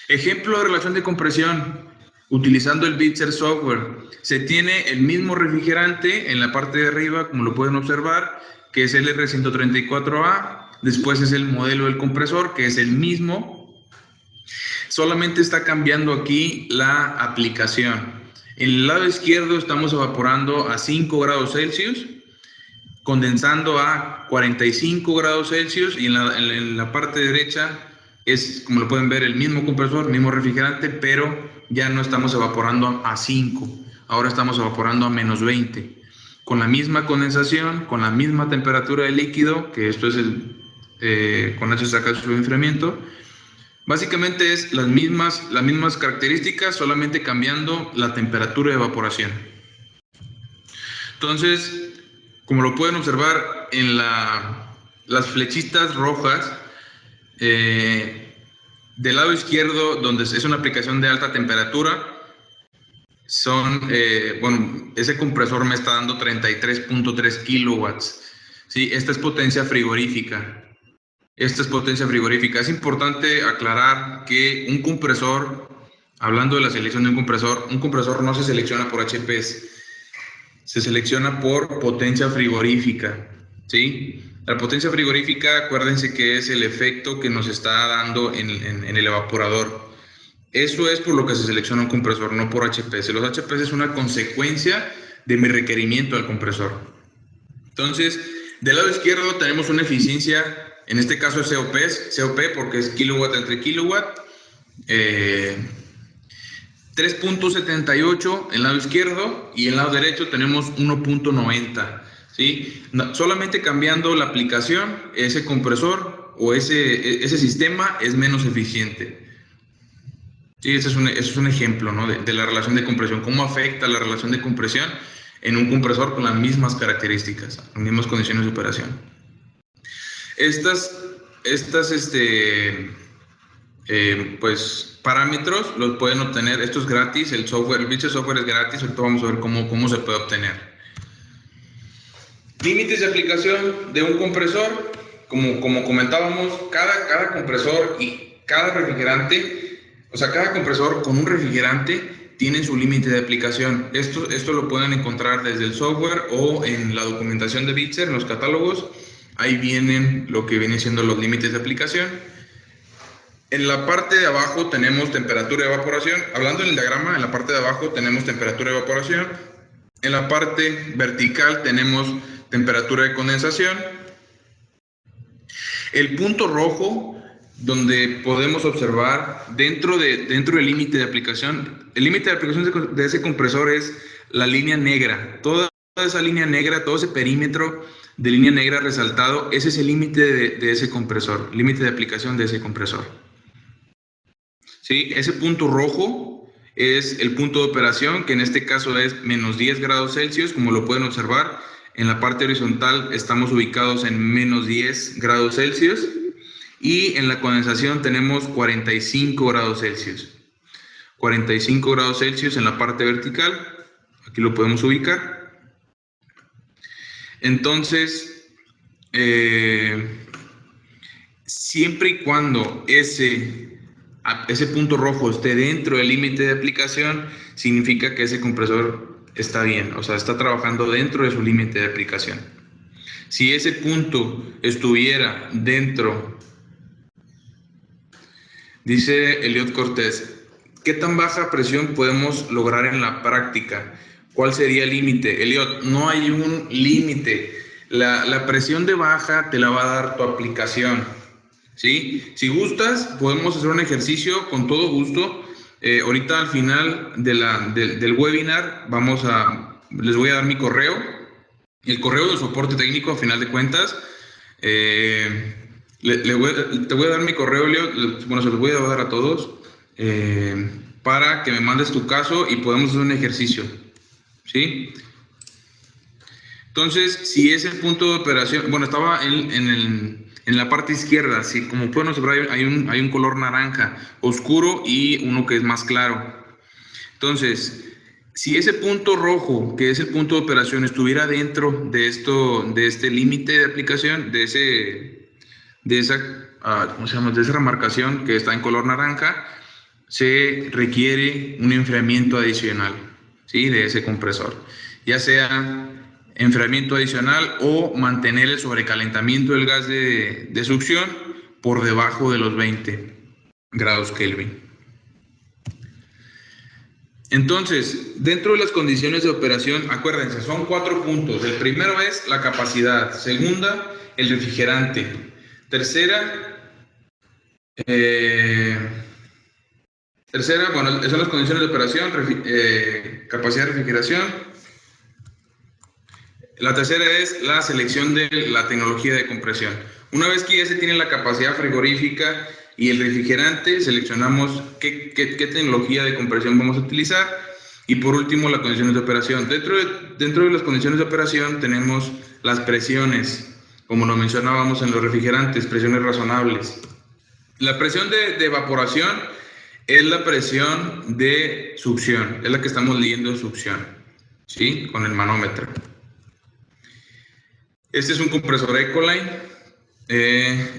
Ejemplo de relación de compresión, utilizando el Bitzer software. Se tiene el mismo refrigerante en la parte de arriba, como lo pueden observar, que es el R134A. Después es el modelo del compresor, que es el mismo. Solamente está cambiando aquí la aplicación. En el lado izquierdo estamos evaporando a 5 grados Celsius, condensando a 45 grados Celsius, y en la parte derecha es, como lo pueden ver, el mismo compresor, el mismo refrigerante, pero ya no estamos evaporando a 5, ahora estamos evaporando a menos 20. Con la misma condensación, con la misma temperatura del líquido, que esto es con H saca su enfriamiento. Básicamente es las mismas características, solamente cambiando la temperatura de evaporación. Entonces, como lo pueden observar en las flechitas rojas, del lado izquierdo, donde es una aplicación de alta temperatura, ese compresor me está dando 33.3 kilowatts. ¿Sí? Esta es potencia frigorífica. Es importante aclarar que un compresor, hablando de la selección de un compresor no se selecciona por HPs, se selecciona por potencia frigorífica. ¿Sí? La potencia frigorífica, acuérdense que es el efecto que nos está dando en el evaporador. Eso es por lo que se selecciona un compresor, no por HPs. Los HPs es una consecuencia de mi requerimiento al compresor. Entonces, del lado izquierdo tenemos una eficiencia, en este caso es COP porque es kilowatt entre kilowatt, 3.78 en el lado izquierdo, y en el lado derecho tenemos 1.90. ¿Sí? Solamente cambiando la aplicación, ese compresor o ese sistema es menos eficiente. Sí, ese es un ejemplo, ¿no? de la relación de compresión. ¿Cómo afecta la relación de compresión en un compresor con las mismas características, las mismas condiciones de operación? Estas, pues, parámetros los pueden obtener, esto es gratis, el software, el bicho software es gratis, ahorita vamos a ver cómo se puede obtener. Límites de aplicación de un compresor, como comentábamos, cada compresor y cada refrigerante, o sea, cada compresor con un refrigerante tiene su límite de aplicación. Esto lo pueden encontrar desde el software o en la documentación de Bitzer, en los catálogos. Ahí vienen lo que vienen siendo los límites de aplicación. En la parte de abajo tenemos temperatura de evaporación. Hablando en el diagrama, en la parte de abajo tenemos temperatura de evaporación. En la parte vertical tenemos temperatura de condensación. El punto rojo, donde podemos observar dentro del límite de aplicación, el límite de aplicación de ese compresor es la línea negra. Toda esa línea negra, todo ese perímetro de línea negra resaltado, ese es el límite de ese compresor, límite de aplicación de ese compresor. ¿Sí? Ese punto rojo es el punto de operación, que en este caso es menos 10 grados Celsius, como lo pueden observar. En la parte horizontal estamos ubicados en menos 10 grados Celsius y en la condensación tenemos 45 grados Celsius. 45 grados Celsius en la parte vertical, aquí lo podemos ubicar. Entonces, siempre y cuando ese punto rojo esté dentro del límite de aplicación, significa que ese compresor está bien, o sea, está trabajando dentro de su límite de aplicación. Si ese punto estuviera dentro, dice Eliot Cortés, ¿qué tan baja presión podemos lograr en la práctica? ¿Cuál sería el límite? Eliot, no hay un límite. La presión de baja te la va a dar tu aplicación. ¿Sí? Si gustas, podemos hacer un ejercicio con todo gusto. Ahorita al final del webinar les voy a dar mi correo, el correo de soporte técnico a final de cuentas. Te voy a dar mi correo, Leo, bueno, se los voy a dar a todos, para que me mandes tu caso y podemos hacer un ejercicio. ¿Sí? Entonces, si ese punto de operación, bueno, estaba en la parte izquierda, sí, como pueden observar, hay un color naranja oscuro y uno que es más claro. Entonces, si ese punto rojo, que es el punto de operación, estuviera dentro de este límite de aplicación, de esa remarcación que está en color naranja, se requiere un enfriamiento adicional, ¿sí? De ese compresor, ya sea enfriamiento adicional o mantener el sobrecalentamiento del gas de succión por debajo de los 20 grados Kelvin. Entonces, dentro de las condiciones de operación, acuérdense, son 4 puntos. El primero es la capacidad, segunda, el refrigerante, tercera, bueno, son las condiciones de operación, capacidad de refrigeración. La tercera es la selección de la tecnología de compresión. Una vez que ya se tiene la capacidad frigorífica y el refrigerante, seleccionamos qué tecnología de compresión vamos a utilizar. Y por último, las condiciones de operación. Dentro de las condiciones de operación tenemos las presiones, como lo mencionábamos en los refrigerantes, presiones razonables. La presión de evaporación es la presión de succión, es la que estamos leyendo en succión, ¿sí? Con el manómetro. Este es un compresor Ecoline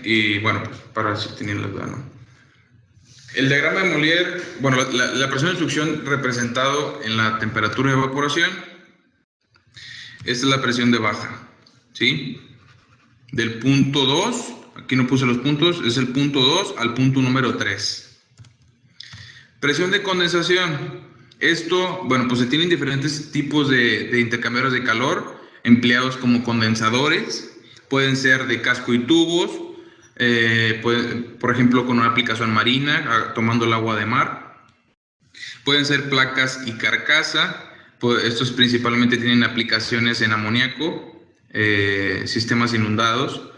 y bueno, pues para si tienen la duda, ¿no? El diagrama de Molière, bueno, la presión de succión representado en la temperatura de evaporación. Esta es la presión de baja, ¿sí? Del punto 2, aquí no puse los puntos, es el punto 2 al punto número 3. Presión de condensación. Esto, bueno, pues se tienen diferentes tipos de intercambiadores de calor empleados como condensadores. Pueden ser de casco y tubos, por ejemplo, con una aplicación marina, tomando el agua de mar. Pueden ser placas y carcasa. Estos principalmente tienen aplicaciones en amoníaco, sistemas inundados.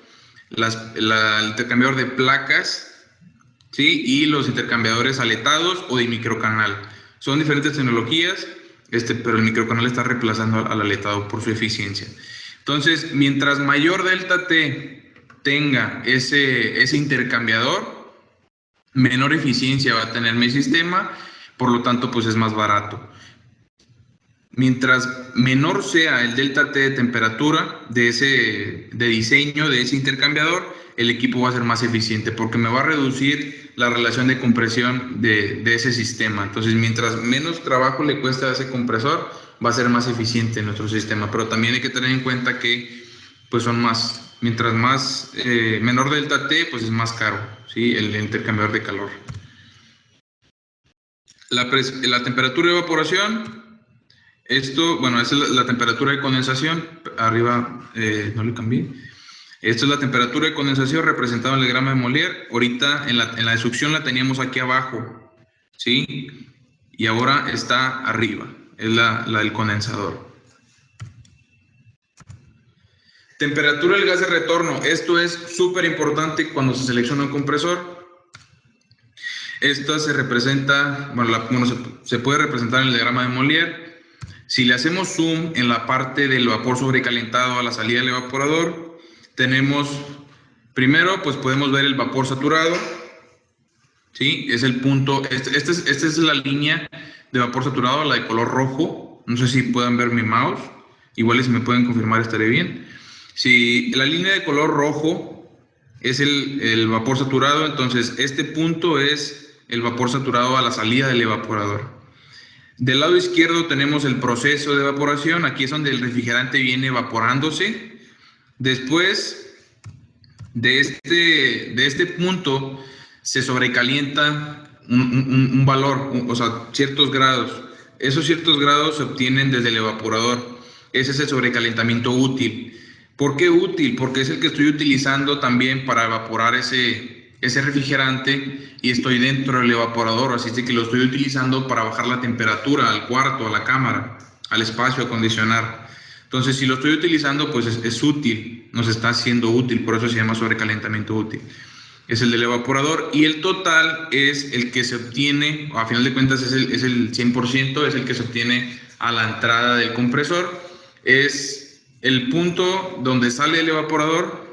El intercambiador de placas ¿sí? Y los intercambiadores aletados o de microcanal. Son diferentes tecnologías, pero el microcanal está reemplazando al aletado por su eficiencia. Entonces, mientras mayor delta T tenga ese intercambiador, menor eficiencia va a tener mi sistema, por lo tanto, pues es más barato. Mientras menor sea el delta T de temperatura de diseño de ese intercambiador, el equipo va a ser más eficiente porque me va a reducir la relación de compresión de ese sistema. Entonces, mientras menos trabajo le cuesta a ese compresor, va a ser más eficiente nuestro sistema. Pero también hay que tener en cuenta que pues mientras menor delta T, pues es más caro, ¿sí? El intercambiador de calor. La temperatura de evaporación. Bueno, esa es la temperatura de condensación. Arriba, no le cambié. Esta es la temperatura de condensación representada en el diagrama de Molière. Ahorita en la de succión la teníamos aquí abajo, ¿sí? Y ahora está arriba, es la del condensador. Temperatura del gas de retorno. Esto es súper importante cuando se selecciona un compresor. Esta se representa, se puede representar en el diagrama de Molière. Si le hacemos zoom en la parte del vapor sobrecalentado a la salida del evaporador, tenemos, primero, pues podemos ver el vapor saturado, ¿sí? Es el punto, esta es la línea de vapor saturado, la de color rojo. No sé si puedan ver mi mouse, igual si me pueden confirmar estaré bien. Si la línea de color rojo es el vapor saturado, entonces este punto es el vapor saturado a la salida del evaporador. Del lado izquierdo tenemos el proceso de evaporación. Aquí es donde el refrigerante viene evaporándose. Después de este punto se sobrecalienta un valor, o sea, ciertos grados. Esos ciertos grados se obtienen desde el evaporador. Ese es el sobrecalentamiento útil. ¿Por qué útil? Porque es el que estoy utilizando también para evaporar ese refrigerante y estoy dentro del evaporador, así es que lo estoy utilizando para bajar la temperatura al cuarto, a la cámara, al espacio, acondicionar. Entonces, si lo estoy utilizando, pues es útil, nos está haciendo útil, por eso se llama sobrecalentamiento útil. Es el del evaporador y el total es el que se obtiene, a final de cuentas es el 100%, es el que se obtiene a la entrada del compresor, es el punto donde sale el evaporador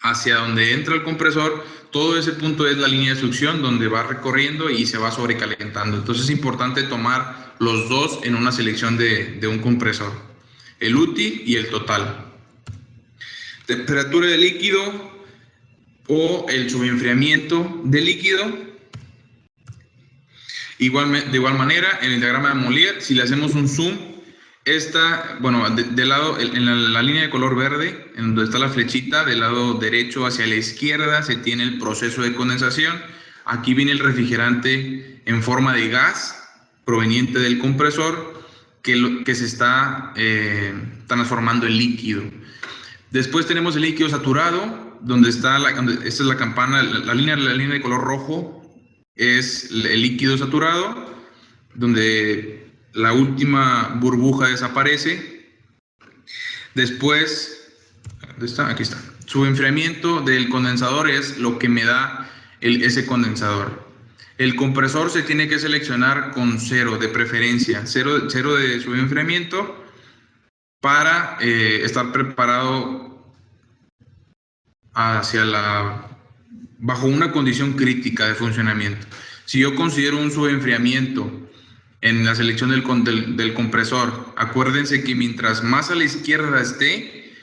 hacia donde entra el compresor. Todo ese punto es la línea de succión donde va recorriendo y se va sobrecalentando. Entonces es importante tomar los dos en una selección de un compresor, el útil y el total. Temperatura de líquido o el subenfriamiento de líquido. De igual manera, en el diagrama de Molière, si le hacemos un zoom, del lado, en la línea de color verde, en donde está la flechita, del lado derecho hacia la izquierda, se tiene el proceso de condensación. Aquí viene el refrigerante en forma de gas proveniente del compresor que se está transformando en líquido. Después tenemos el líquido saturado, donde esta es la campana, la línea de color rojo es el líquido saturado, donde la última burbuja desaparece. Después, ¿dónde está? Aquí está. Su enfriamiento del condensador es lo que me da ese condensador. El compresor se tiene que seleccionar con 0 de preferencia, 0 de su enfriamiento para estar preparado bajo una condición crítica de funcionamiento. Si yo considero un subenfriamiento en la selección del compresor, acuérdense que mientras más a la izquierda esté,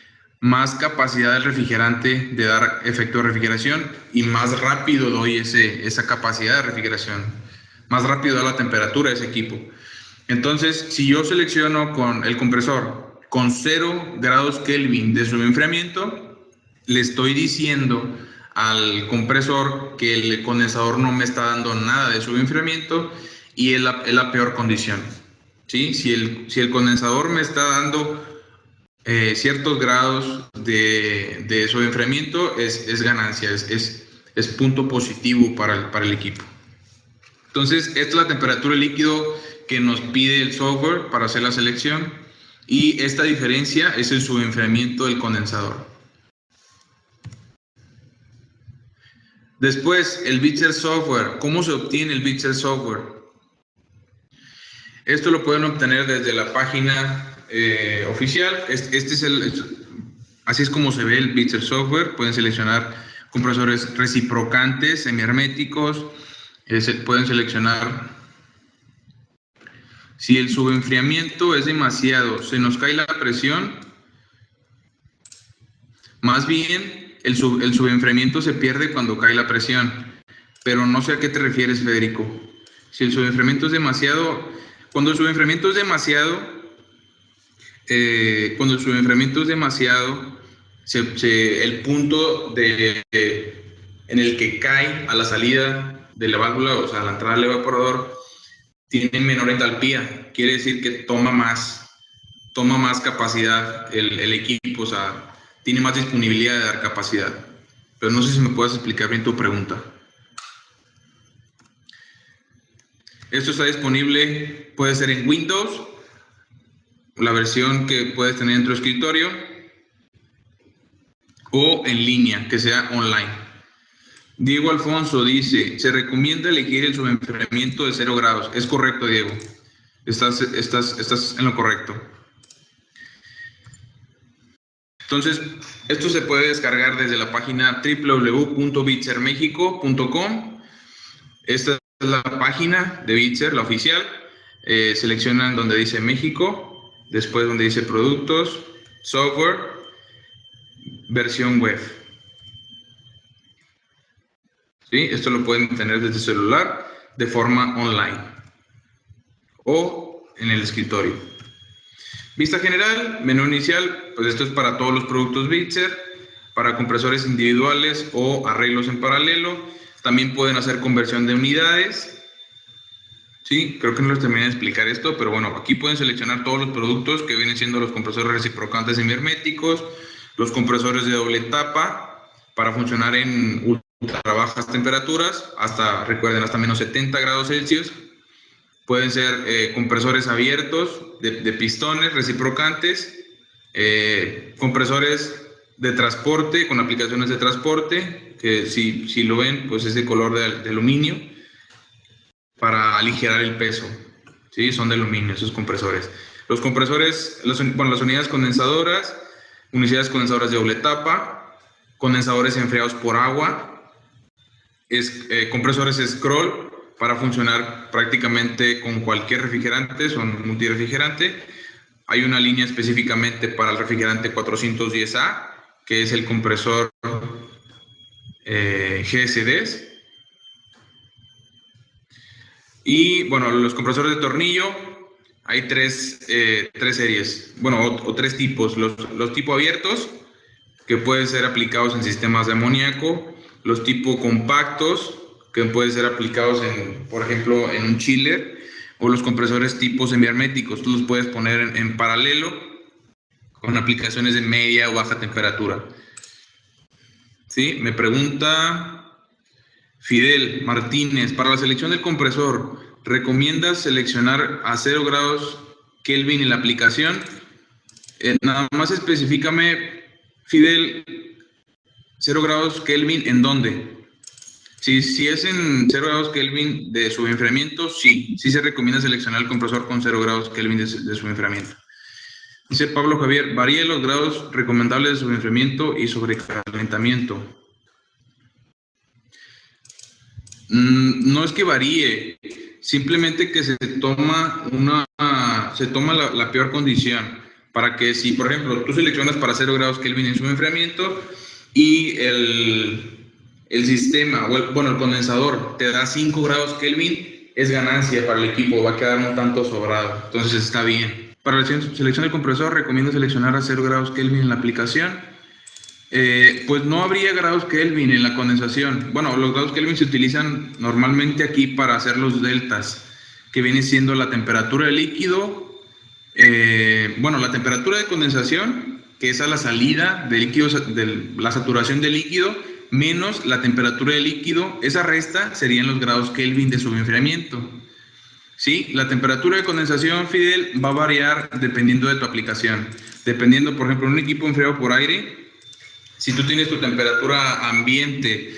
más capacidad del refrigerante de dar efecto de refrigeración y más rápido doy esa capacidad de refrigeración, más rápido da la temperatura de ese equipo. Entonces, si yo selecciono con el compresor con 0 grados Kelvin de subenfriamiento, le estoy diciendo al compresor que el condensador no me está dando nada de subenfriamiento y es la peor condición, ¿sí? Si el condensador me está dando ciertos grados de subenfriamiento, es ganancia, es punto positivo para el equipo. Entonces, esta es la temperatura líquido que nos pide el software para hacer la selección y esta diferencia es el subenfriamiento del condensador. Después, el Bitzer Software. ¿Cómo se obtiene el Bitzer Software? Esto lo pueden obtener desde la página oficial. Así es como se ve el Bitzer Software. Pueden seleccionar compresores reciprocantes, semiherméticos. Pueden seleccionar si el subenfriamiento es demasiado, se nos cae la presión. Más bien, el subenfriamiento se pierde cuando cae la presión. Pero no sé a qué te refieres, Federico. Si el subenfriamiento es demasiado, cuando el subenfriamiento es demasiado, el punto en el que cae a la salida de la válvula, o sea, a la entrada del evaporador, tiene menor entalpía. Quiere decir que toma más capacidad el equipo, o sea, tiene más disponibilidad de dar capacidad. Pero no sé si me puedes explicar bien tu pregunta. Esto está disponible, puede ser en Windows, la versión que puedes tener en tu escritorio, o en línea, que sea online. Diego Alfonso dice, se recomienda elegir el subenfriamiento de 0 grados. Es correcto, Diego. Estás en lo correcto. Entonces, esto se puede descargar desde la página www.bitzermexico.com. Esta es la página de Bitzer, la oficial. Seleccionan donde dice México, después donde dice Productos, Software, versión web. ¿Sí? Esto lo pueden tener desde celular de forma online o en el escritorio. Vista general, menú inicial, pues esto es para todos los productos Bitzer, para compresores individuales o arreglos en paralelo. También pueden hacer conversión de unidades. Sí, creo que no les terminé de explicar esto, pero bueno, aquí pueden seleccionar todos los productos que vienen siendo los compresores reciprocantes semiherméticos, los compresores de doble etapa para funcionar en ultra bajas temperaturas, recuerden, hasta menos 70 grados Celsius. Pueden ser compresores abiertos de pistones reciprocantes, compresores de transporte con aplicaciones de transporte, que si lo ven, pues es de color de aluminio para aligerar el peso. ¿Sí? Son de aluminio esos compresores. Los compresores, las unidades condensadoras de doble etapa, condensadores enfriados por agua, compresores scroll, para funcionar prácticamente con cualquier refrigerante, son multirefrigerante. Hay una línea específicamente para el refrigerante 410A, que es el compresor GSD. Y bueno, los compresores de tornillo, hay tres series, bueno, o tres tipos. Los tipo abiertos, que pueden ser aplicados en sistemas de amoníaco, los tipo compactos, que pueden ser aplicados por ejemplo, en un chiller, o los compresores tipo semiherméticos. Tú los puedes poner en paralelo con aplicaciones de media o baja temperatura. ¿Sí? Me pregunta Fidel Martínez, para la selección del compresor, ¿recomiendas seleccionar a 0 grados Kelvin en la aplicación? Nada más específicame, Fidel, 0 grados Kelvin, ¿en dónde? Si es en 0 grados Kelvin de subenfriamiento, sí se recomienda seleccionar el compresor con 0 grados Kelvin de subenfriamiento. Dice Pablo Javier, varíe los grados recomendables de subenfriamiento y sobrecalentamiento. No es que varíe, simplemente que se toma la peor condición, para que si, por ejemplo, tú seleccionas para 0 grados Kelvin en subenfriamiento y el sistema, el condensador te da 5 grados Kelvin, es ganancia para el equipo, va a quedar un tanto sobrado, entonces está bien. Para la selección del compresor, recomiendo seleccionar a 0 grados Kelvin en la aplicación. Pues no habría grados Kelvin en la condensación. Bueno, los grados Kelvin se utilizan normalmente aquí para hacer los deltas, que viene siendo la temperatura del líquido, la temperatura de condensación, que es a la salida del líquido, la saturación del líquido, menos la temperatura del líquido. Esa resta serían los grados Kelvin de subenfriamiento. ¿Sí? La temperatura de condensación, Fidel, va a variar dependiendo de tu aplicación. Dependiendo, por ejemplo, un equipo enfriado por aire, si tú tienes tu temperatura ambiente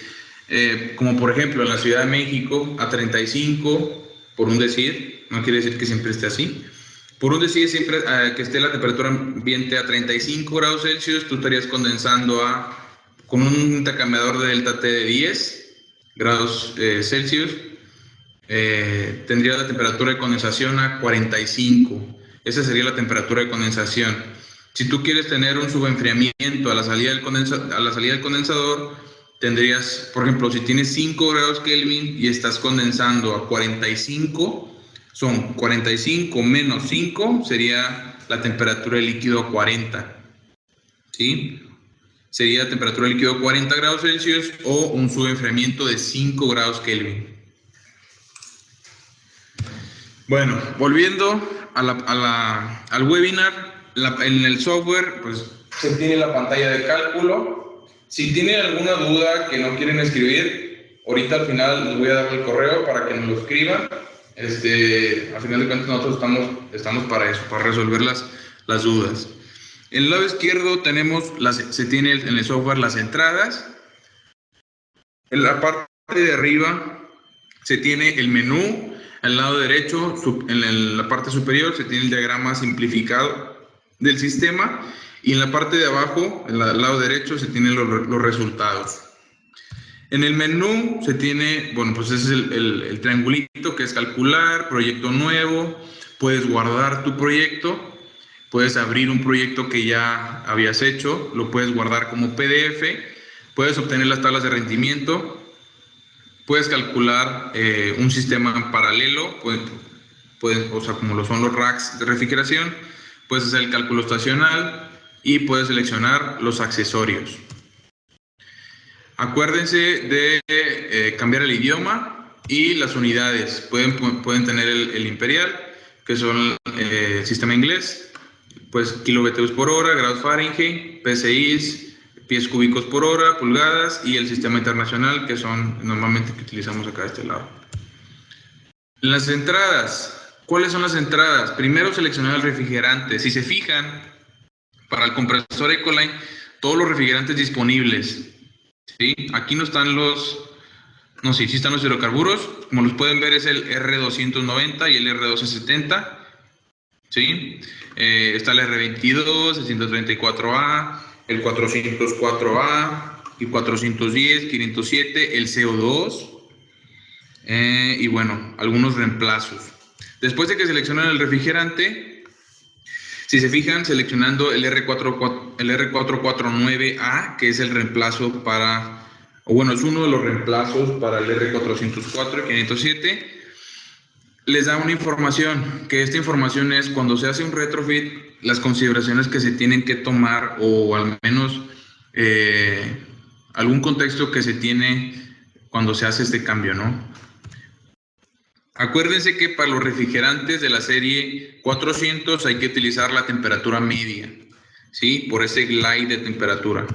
como por ejemplo en la Ciudad de México a 35, por un decir, no quiere decir que siempre esté así, por un decir siempre que esté la temperatura ambiente a 35 grados Celsius, tú estarías condensando con un intercambiador de delta T de 10 grados Celsius, tendría la temperatura de condensación a 45. Esa sería la temperatura de condensación. Si tú quieres tener un subenfriamiento a la salida del condensador, tendrías, por ejemplo, si tienes 5 grados Kelvin y estás condensando a 45, son 45 menos 5, sería la temperatura del líquido a 40. ¿Sí? Sería temperatura del líquido a 40 grados Celsius o un subenfriamiento de 5 grados Kelvin. Bueno, volviendo al webinar, en el software, pues se tiene la pantalla de cálculo. Si tienen alguna duda que no quieren escribir, ahorita al final les voy a dar el correo para que nos lo escriban. Al final de cuentas nosotros estamos para eso, para resolver las dudas. En el lado izquierdo se tiene en el software las entradas. En la parte de arriba se tiene el menú. Al lado derecho, en la parte superior, se tiene el diagrama simplificado del sistema. Y en la parte de abajo, al lado derecho, se tienen los resultados. En el menú se tiene, bueno, pues ese es el triangulito que es calcular, proyecto nuevo. Puedes guardar tu proyecto. Puedes abrir un proyecto que ya habías hecho. Lo puedes guardar como PDF. Puedes obtener las tablas de rendimiento. Puedes calcular un sistema paralelo, o sea, como lo son los racks de refrigeración. Puedes hacer el cálculo estacional y puedes seleccionar los accesorios. Acuérdense de cambiar el idioma y las unidades. Pueden tener el imperial, que son sistema inglés, pues kiloBTUs por hora, grados Fahrenheit, PSIs, pies cúbicos por hora, pulgadas, y el sistema internacional, que son normalmente que utilizamos acá de este lado. Las entradas. ¿Cuáles son las entradas? Primero seleccionar el refrigerante. Si se fijan, para el compresor Ecoline, todos los refrigerantes disponibles. ¿Sí? Aquí no están sí están los hidrocarburos. Como los pueden ver, es el R290 y el R1270. ¿Sí? Está el R22, el 134A, el 404A, el 410, 507, el CO2 y bueno, algunos reemplazos. Después de que seleccionan el refrigerante, si se fijan, seleccionando el R449A, que es el reemplazo es uno de los reemplazos para el R404 y 507, les da una información, que esta información es cuando se hace un retrofit, las consideraciones que se tienen que tomar, o al menos algún contexto que se tiene cuando se hace este cambio, ¿no? Acuérdense que para los refrigerantes de la serie 400 hay que utilizar la temperatura media, ¿sí? Por ese glide de temperatura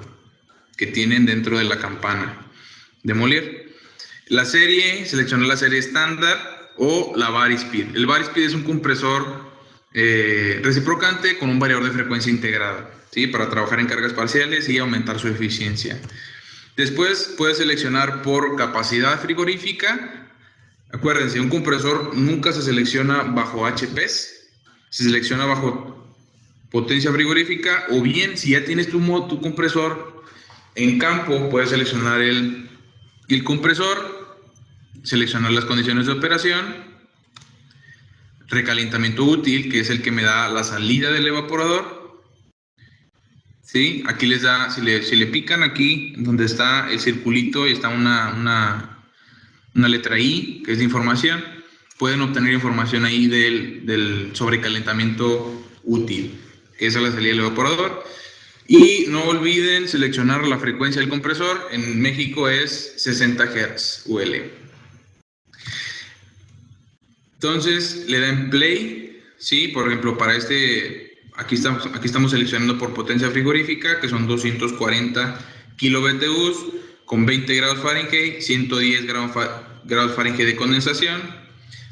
que tienen dentro de la campana de Molière. Seleccionar la serie estándar o la Varispeed. El Varispeed es un compresor reciprocante con un variador de frecuencia integrada, ¿sí? Para trabajar en cargas parciales y aumentar su eficiencia. Después puedes seleccionar por capacidad frigorífica. Acuérdense, un compresor nunca se selecciona bajo HPs, se selecciona bajo potencia frigorífica, o bien si ya tienes tu compresor en campo, puedes seleccionar el compresor, seleccionar las condiciones de operación, recalentamiento útil, que es el que me da la salida del evaporador. ¿Sí? Aquí les da, si le pican aquí donde está el circulito y está una letra I, que es de información, pueden obtener información ahí del sobrecalentamiento útil, que es la salida del evaporador. Y no olviden seleccionar la frecuencia del compresor. En México es 60 Hz UL. Entonces le dan play, ¿sí? Por ejemplo, para aquí estamos seleccionando por potencia frigorífica, que son 240 kiloBTUs con 20 grados Fahrenheit, 110 grados Fahrenheit de condensación,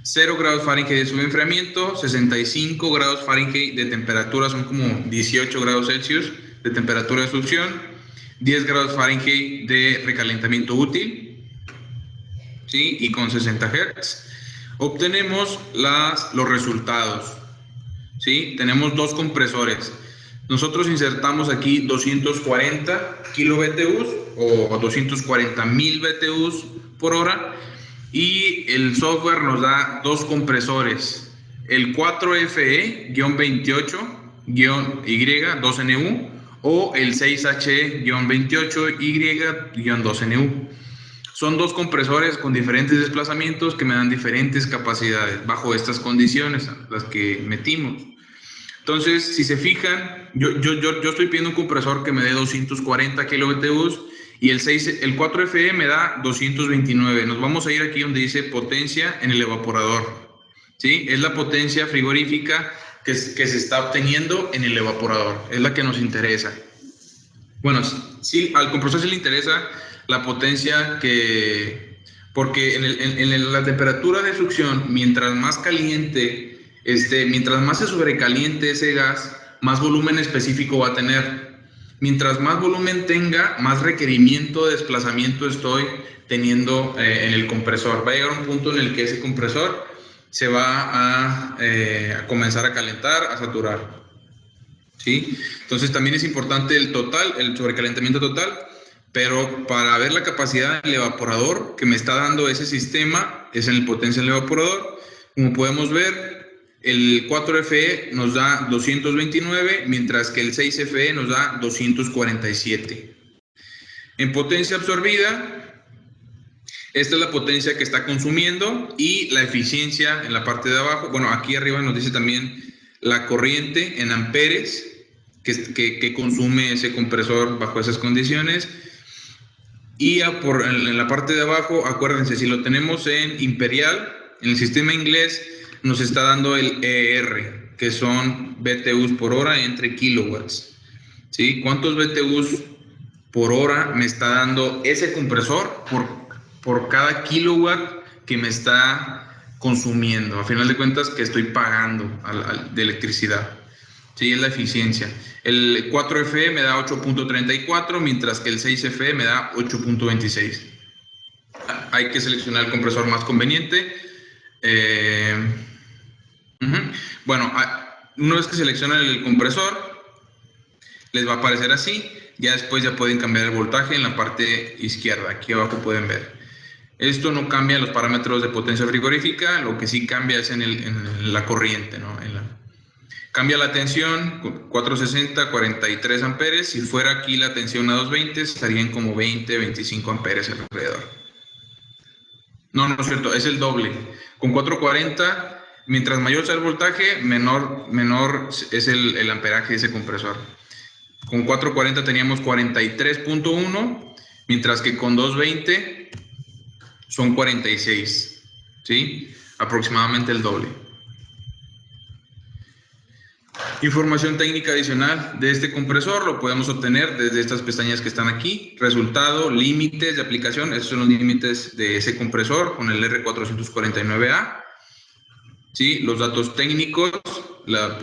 0 grados Fahrenheit de subenfriamiento, 65 grados Fahrenheit de temperatura, son como 18 grados Celsius de temperatura de succión, 10 grados Fahrenheit de recalentamiento útil, ¿sí? Y con 60 Hz obtenemos los resultados, ¿sí? Tenemos dos compresores. Nosotros insertamos aquí 240 kBTUs o 240,000 BTUs por hora, y el software nos da dos compresores, el 4FE-28-Y2NU o el 6H-28Y-2NU. Son dos compresores con diferentes desplazamientos que me dan diferentes capacidades bajo estas condiciones, las que metimos. Entonces, si se fijan, yo estoy pidiendo un compresor que me dé 240 kBTUs y el 4FE me da 229. Nos vamos a ir aquí donde dice potencia en el evaporador, ¿sí? Es la potencia frigorífica que se está obteniendo en el evaporador, es la que nos interesa. Bueno, sí, al compresor sí le interesa la potencia porque en la temperatura de succión, mientras más caliente mientras más se sobrecaliente ese gas, más volumen específico va a tener. Mientras más volumen tenga, más requerimiento de desplazamiento estoy teniendo en el compresor. Va a llegar un punto en el que ese compresor se va a comenzar a calentar, a saturar, ¿sí? Entonces también es importante el sobrecalentamiento total, pero para ver la capacidad del evaporador que me está dando ese sistema es en el potencia del evaporador. Como podemos ver, el 4FE nos da 229, mientras que el 6FE nos da 247. En potencia absorbida, esta es la potencia que está consumiendo y la eficiencia en la parte de abajo. Bueno, aquí arriba nos dice también la corriente en amperes que consume ese compresor bajo esas condiciones. Y en la parte de abajo, acuérdense, si lo tenemos en imperial, en el sistema inglés, nos está dando el ER, que son BTUs por hora entre kilowatts, ¿sí? ¿Cuántos BTUs por hora me está dando ese compresor por cada kilowatt que me está consumiendo? A final de cuentas, que estoy pagando de electricidad, ¿sí? Es la eficiencia. El 4FE me da 8.34, mientras que el 6FE me da 8.26. Hay que seleccionar el compresor más conveniente. Bueno, una vez que seleccionan el compresor, les va a aparecer así. Ya después ya pueden cambiar el voltaje en la parte izquierda. Aquí abajo pueden ver. Esto no cambia los parámetros de potencia frigorífica, lo que sí cambia es en la corriente, ¿no? Cambia la tensión, 460, 43 amperes. Si fuera aquí la tensión a 220, estarían como 20, 25 amperes alrededor. No es cierto, es el doble. Con 440, mientras mayor sea el voltaje, menor es el amperaje de ese compresor. Con 440 teníamos 43.1, mientras que con 220 son 46, ¿sí? Aproximadamente el doble. Información técnica adicional de este compresor lo podemos obtener desde estas pestañas que están aquí. Resultado, límites de aplicación, esos son los límites de ese compresor con el R449A. ¿Sí? Los datos técnicos,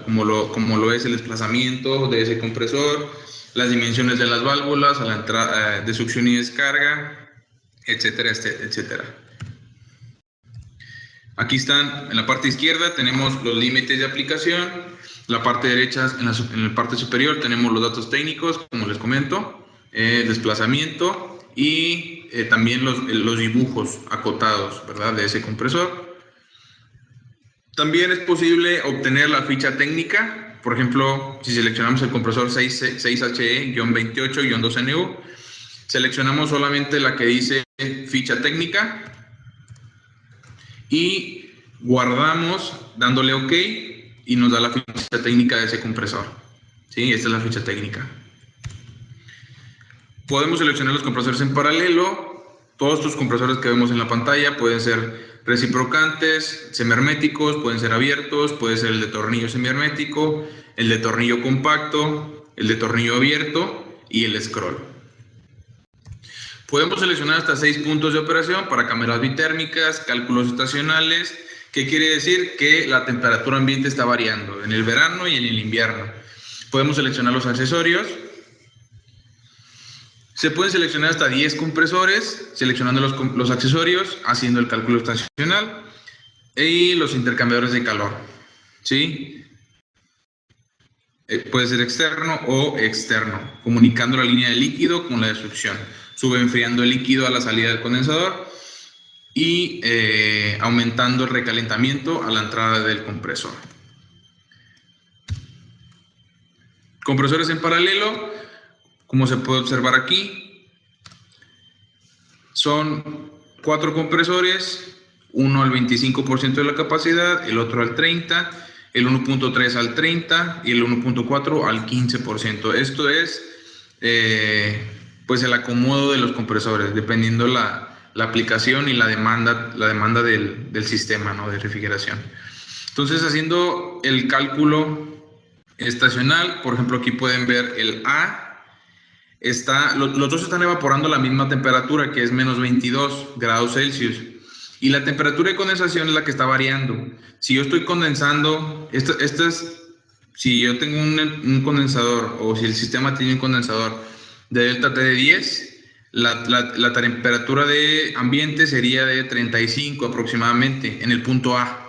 como lo es el desplazamiento de ese compresor, las dimensiones de las válvulas a la entrada de succión y descarga, etcétera, etcétera. Aquí están, en la parte izquierda tenemos los límites de aplicación, la parte derecha, en la parte superior tenemos los datos técnicos, como les comento, desplazamiento y también los dibujos acotados, ¿verdad?, de ese compresor. También es posible obtener la ficha técnica. Por ejemplo, si seleccionamos el compresor 6HE-28-2NU, seleccionamos solamente la que dice ficha técnica y guardamos dándole OK y nos da la ficha técnica de ese compresor. ¿Sí? Esta es la ficha técnica. Podemos seleccionar los compresores en paralelo. Todos estos compresores que vemos en la pantalla pueden ser reciprocantes, semiherméticos, pueden ser abiertos, puede ser el de tornillo semihermético, el de tornillo compacto, el de tornillo abierto y el scroll. Podemos seleccionar hasta 6 puntos de operación para cámaras bitérmicas, cálculos estacionales. ¿Qué quiere decir? Que la temperatura ambiente está variando en el verano y en el invierno. Podemos seleccionar los accesorios. Se pueden seleccionar hasta 10 compresores, seleccionando los accesorios, haciendo el cálculo estacional y los intercambiadores de calor, ¿sí? Puede ser externo o externo, comunicando la línea de líquido con la de succión. Sube enfriando el líquido a la salida del condensador y aumentando el recalentamiento a la entrada del compresor. Compresores en paralelo, como se puede observar aquí, son 4 compresores, uno al 25% de la capacidad, el otro al 30%, el 1.3 al 30% y el 1.4 al 15%. Esto es pues el acomodo de los compresores, dependiendo la aplicación y la demanda del sistema, ¿no?, de refrigeración. Entonces, haciendo el cálculo estacional, por ejemplo, aquí pueden ver el A, los dos están evaporando a la misma temperatura, que es menos 22 grados Celsius. Y la temperatura de condensación es la que está variando. Si yo estoy condensando, si yo tengo un condensador, o si el sistema tiene un condensador de delta T de 10, la temperatura de ambiente sería de 35 aproximadamente en el punto A.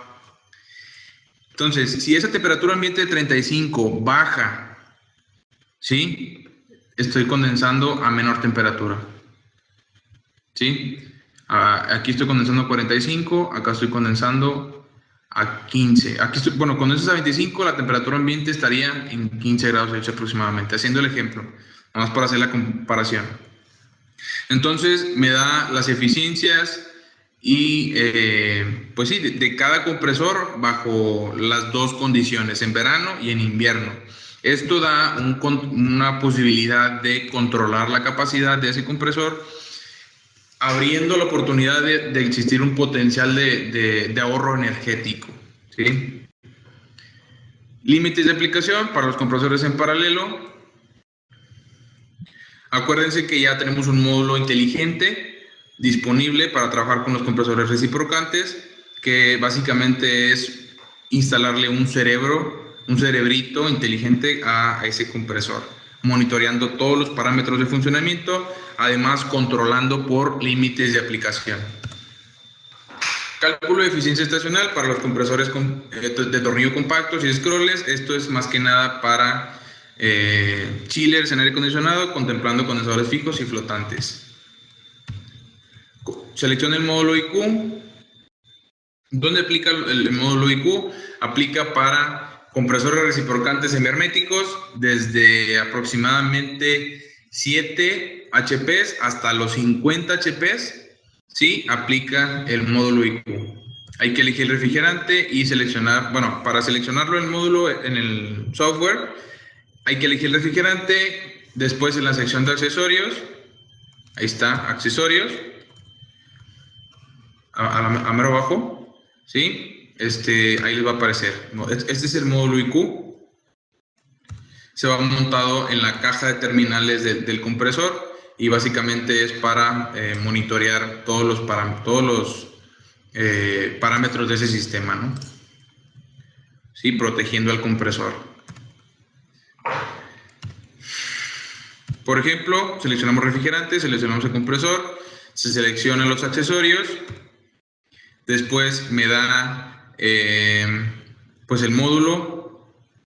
Entonces, si esa temperatura ambiente de 35 baja, ¿sí?, estoy condensando a menor temperatura, ¿sí? Aquí estoy condensando a 45, acá estoy condensando a 15. Aquí estoy, bueno, cuando es a 25, la temperatura ambiente estaría en 15 grados Celsius aproximadamente, haciendo el ejemplo, nada más para hacer la comparación. Entonces, me da las eficiencias y, pues sí, de cada compresor bajo las dos condiciones, en verano y en invierno. Esto da una posibilidad de controlar la capacidad de ese compresor, abriendo la oportunidad de existir un potencial de ahorro energético, ¿sí? Límites de aplicación para los compresores en paralelo. Acuérdense que ya tenemos un módulo inteligente disponible para trabajar con los compresores reciprocantes, que básicamente es instalarle un cerebrito inteligente a ese compresor, monitoreando todos los parámetros de funcionamiento, además controlando por límites de aplicación. Cálculo de eficiencia estacional para los compresores de tornillo compactos y scrollers. Esto es más que nada para chillers en aire acondicionado, contemplando condensadores fijos y flotantes. Seleccione el módulo IQ. ¿Dónde aplica el módulo IQ? Aplica para compresores reciprocantes semiherméticos desde aproximadamente 7 HPs hasta los 50 HPs. Sí, aplica el módulo IQ. Hay que elegir el refrigerante y seleccionar, bueno, para seleccionarlo el módulo en el software, hay que elegir el refrigerante. Después, en la sección de accesorios, ahí está, accesorios, a mero abajo, ¿sí? Ahí les va a aparecer. Este es el módulo IQ. Se va montado en la caja de terminales del compresor y básicamente es para monitorear todos los parámetros de ese sistema, ¿no? Sí, protegiendo al compresor. Por ejemplo, seleccionamos refrigerante, seleccionamos el compresor, se seleccionan los accesorios, después me da pues el módulo,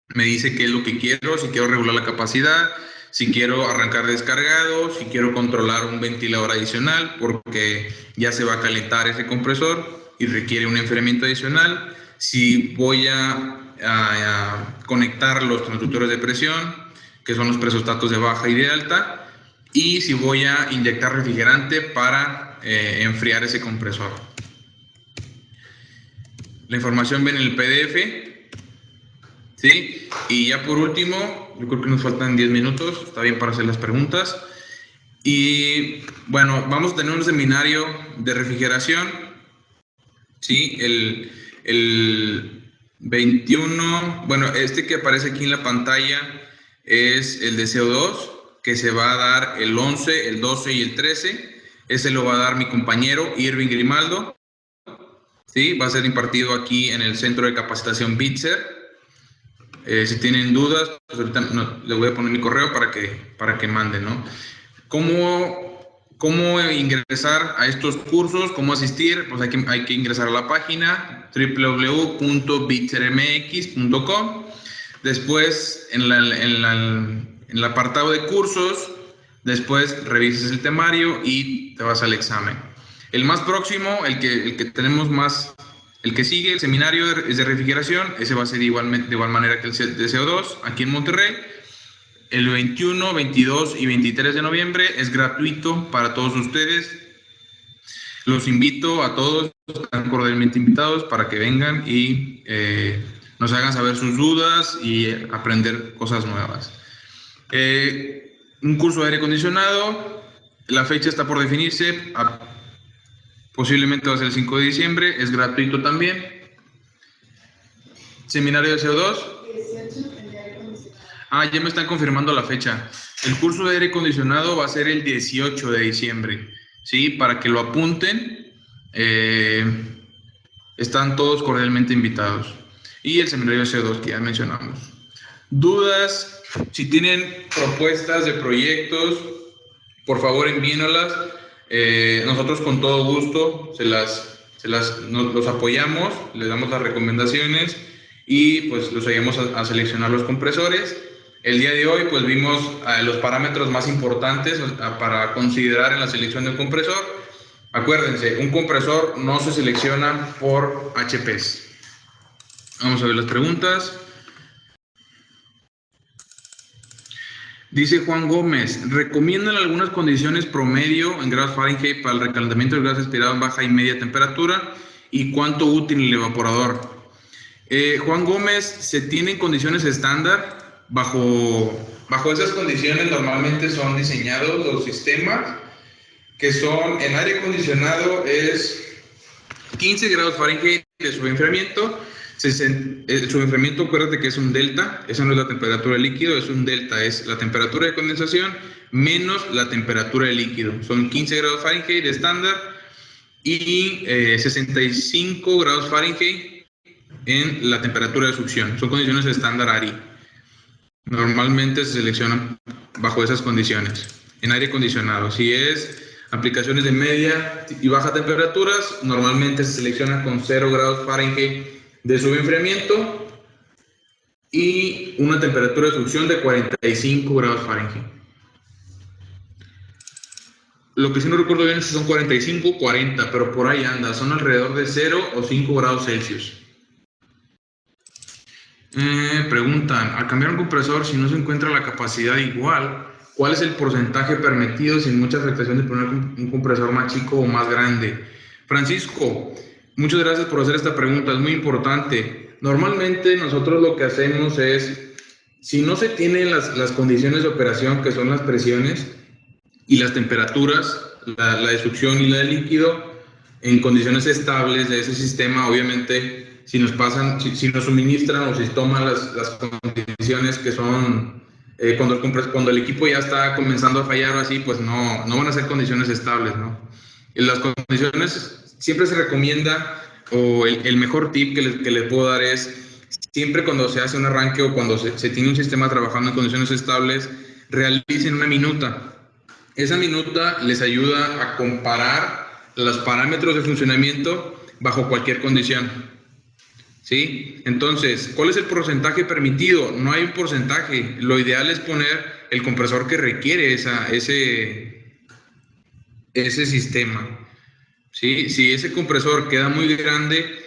me dice qué es lo que quiero, si quiero regular la capacidad, si quiero arrancar descargado, si quiero controlar un ventilador adicional porque ya se va a calentar ese compresor y requiere un enfriamiento adicional, si voy a conectar los transductores de presión, que son los presostatos de baja y de alta, y si voy a inyectar refrigerante para enfriar ese compresor. La información viene en el PDF. ¿Sí? Y ya por último, yo creo que nos faltan 10 minutos, está bien para hacer las preguntas. Y bueno, vamos a tener un seminario de refrigeración, ¿sí? El 21, bueno, que aparece aquí en la pantalla es el de CO2, que se va a dar el 11, el 12 y el 13. Ese lo va a dar mi compañero Irving Grimaldo, ¿sí? Va a ser impartido aquí en el Centro de Capacitación Bitzer. Si tienen dudas, pues ahorita les voy a poner mi correo para que manden, ¿no? ¿Cómo ingresar a estos cursos? ¿Cómo asistir? Pues hay que ingresar a la página www.bitsermx.com. Después, en el apartado de cursos, después revisas el temario y te vas al examen. El más próximo, el que tenemos más, el que sigue, el seminario es de refrigeración. Ese va a ser de igual manera que el de CO2, aquí en Monterrey. El 21, 22 y 23 de noviembre es gratuito para todos ustedes. Los invito a todos, están cordialmente invitados para que vengan y nos hagan saber sus dudas y aprender cosas nuevas. Un curso de aire acondicionado, la fecha está por definirse, posiblemente va a ser el 5 de diciembre, es gratuito también. Seminario de CO2. Ya me están confirmando la fecha. El curso de aire acondicionado va a ser el 18 de diciembre, ¿sí? Para que lo apunten. Están todos cordialmente invitados. Y el seminario de CO2 que ya mencionamos. Dudas, si tienen propuestas de proyectos, por favor envíenlas. Nosotros con todo gusto los apoyamos, les damos las recomendaciones y pues los ayudamos a seleccionar los compresores. El día de hoy pues vimos los parámetros más importantes para considerar en la selección de un compresor. Acuérdense, un compresor no se selecciona por HPs. Vamos a ver las preguntas. Dice Juan Gómez, ¿recomiendan algunas condiciones promedio en grados Fahrenheit para el recalentamiento del gas aspirado en baja y media temperatura? ¿Y cuánto útil el evaporador? Juan Gómez, se tienen condiciones estándar. Bajo esas condiciones normalmente son diseñados los sistemas que son en aire acondicionado es 15 grados Fahrenheit de subenfriamiento. El subenfriamiento, acuérdate que es un delta, esa no es la temperatura del líquido, es un delta, es la temperatura de condensación menos la temperatura del líquido. Son 15 grados Fahrenheit estándar y 65 grados Fahrenheit en la temperatura de succión. Son condiciones estándar ARI. Normalmente se seleccionan bajo esas condiciones. En aire acondicionado, si es aplicaciones de media y baja temperaturas, normalmente se selecciona con 0 grados Fahrenheit de subenfriamiento y una temperatura de succión de 45 grados Fahrenheit. Lo que sí no recuerdo bien es si son 45 o 40, pero por ahí anda, son alrededor de 0 o 5 grados Celsius. Preguntan, al cambiar un compresor, si no se encuentra la capacidad igual, ¿cuál es el porcentaje permitido sin mucha afectación de poner un compresor más chico o más grande? Francisco, muchas gracias por hacer esta pregunta, es muy importante. Normalmente nosotros lo que hacemos es, si no se tienen las condiciones de operación, que son las presiones y las temperaturas, la de succión y la de líquido, en condiciones estables de ese sistema, obviamente, si nos suministran o si toman las condiciones que son, cuando el equipo ya está comenzando a fallar o así, pues no van a ser condiciones estables, ¿no? En las condiciones siempre se recomienda, o el mejor tip que les puedo dar es, siempre cuando se hace un arranque o cuando se tiene un sistema trabajando en condiciones estables, realicen una minuta. Esa minuta les ayuda a comparar los parámetros de funcionamiento bajo cualquier condición. ¿Sí? Entonces, ¿cuál es el porcentaje permitido? No hay un porcentaje. Lo ideal es poner el compresor que requiere ese sistema. ¿Sí? Si ese compresor queda muy grande,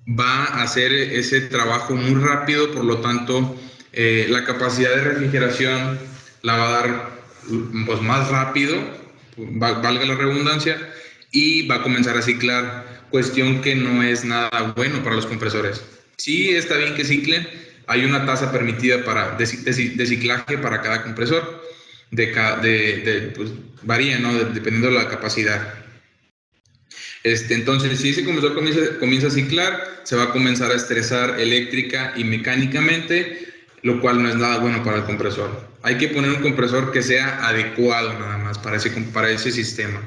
va a hacer ese trabajo muy rápido, por lo tanto, la capacidad de refrigeración la va a dar pues, más rápido, valga la redundancia, y va a comenzar a ciclar, cuestión que no es nada bueno para los compresores. Sí está bien que ciclen, hay una tasa permitida de ciclaje para cada compresor, pues, varía, ¿no? Dependiendo de la capacidad. Entonces, si ese compresor comienza a ciclar, se va a comenzar a estresar eléctrica y mecánicamente, lo cual no es nada bueno para el compresor. Hay que poner un compresor que sea adecuado nada más para ese sistema.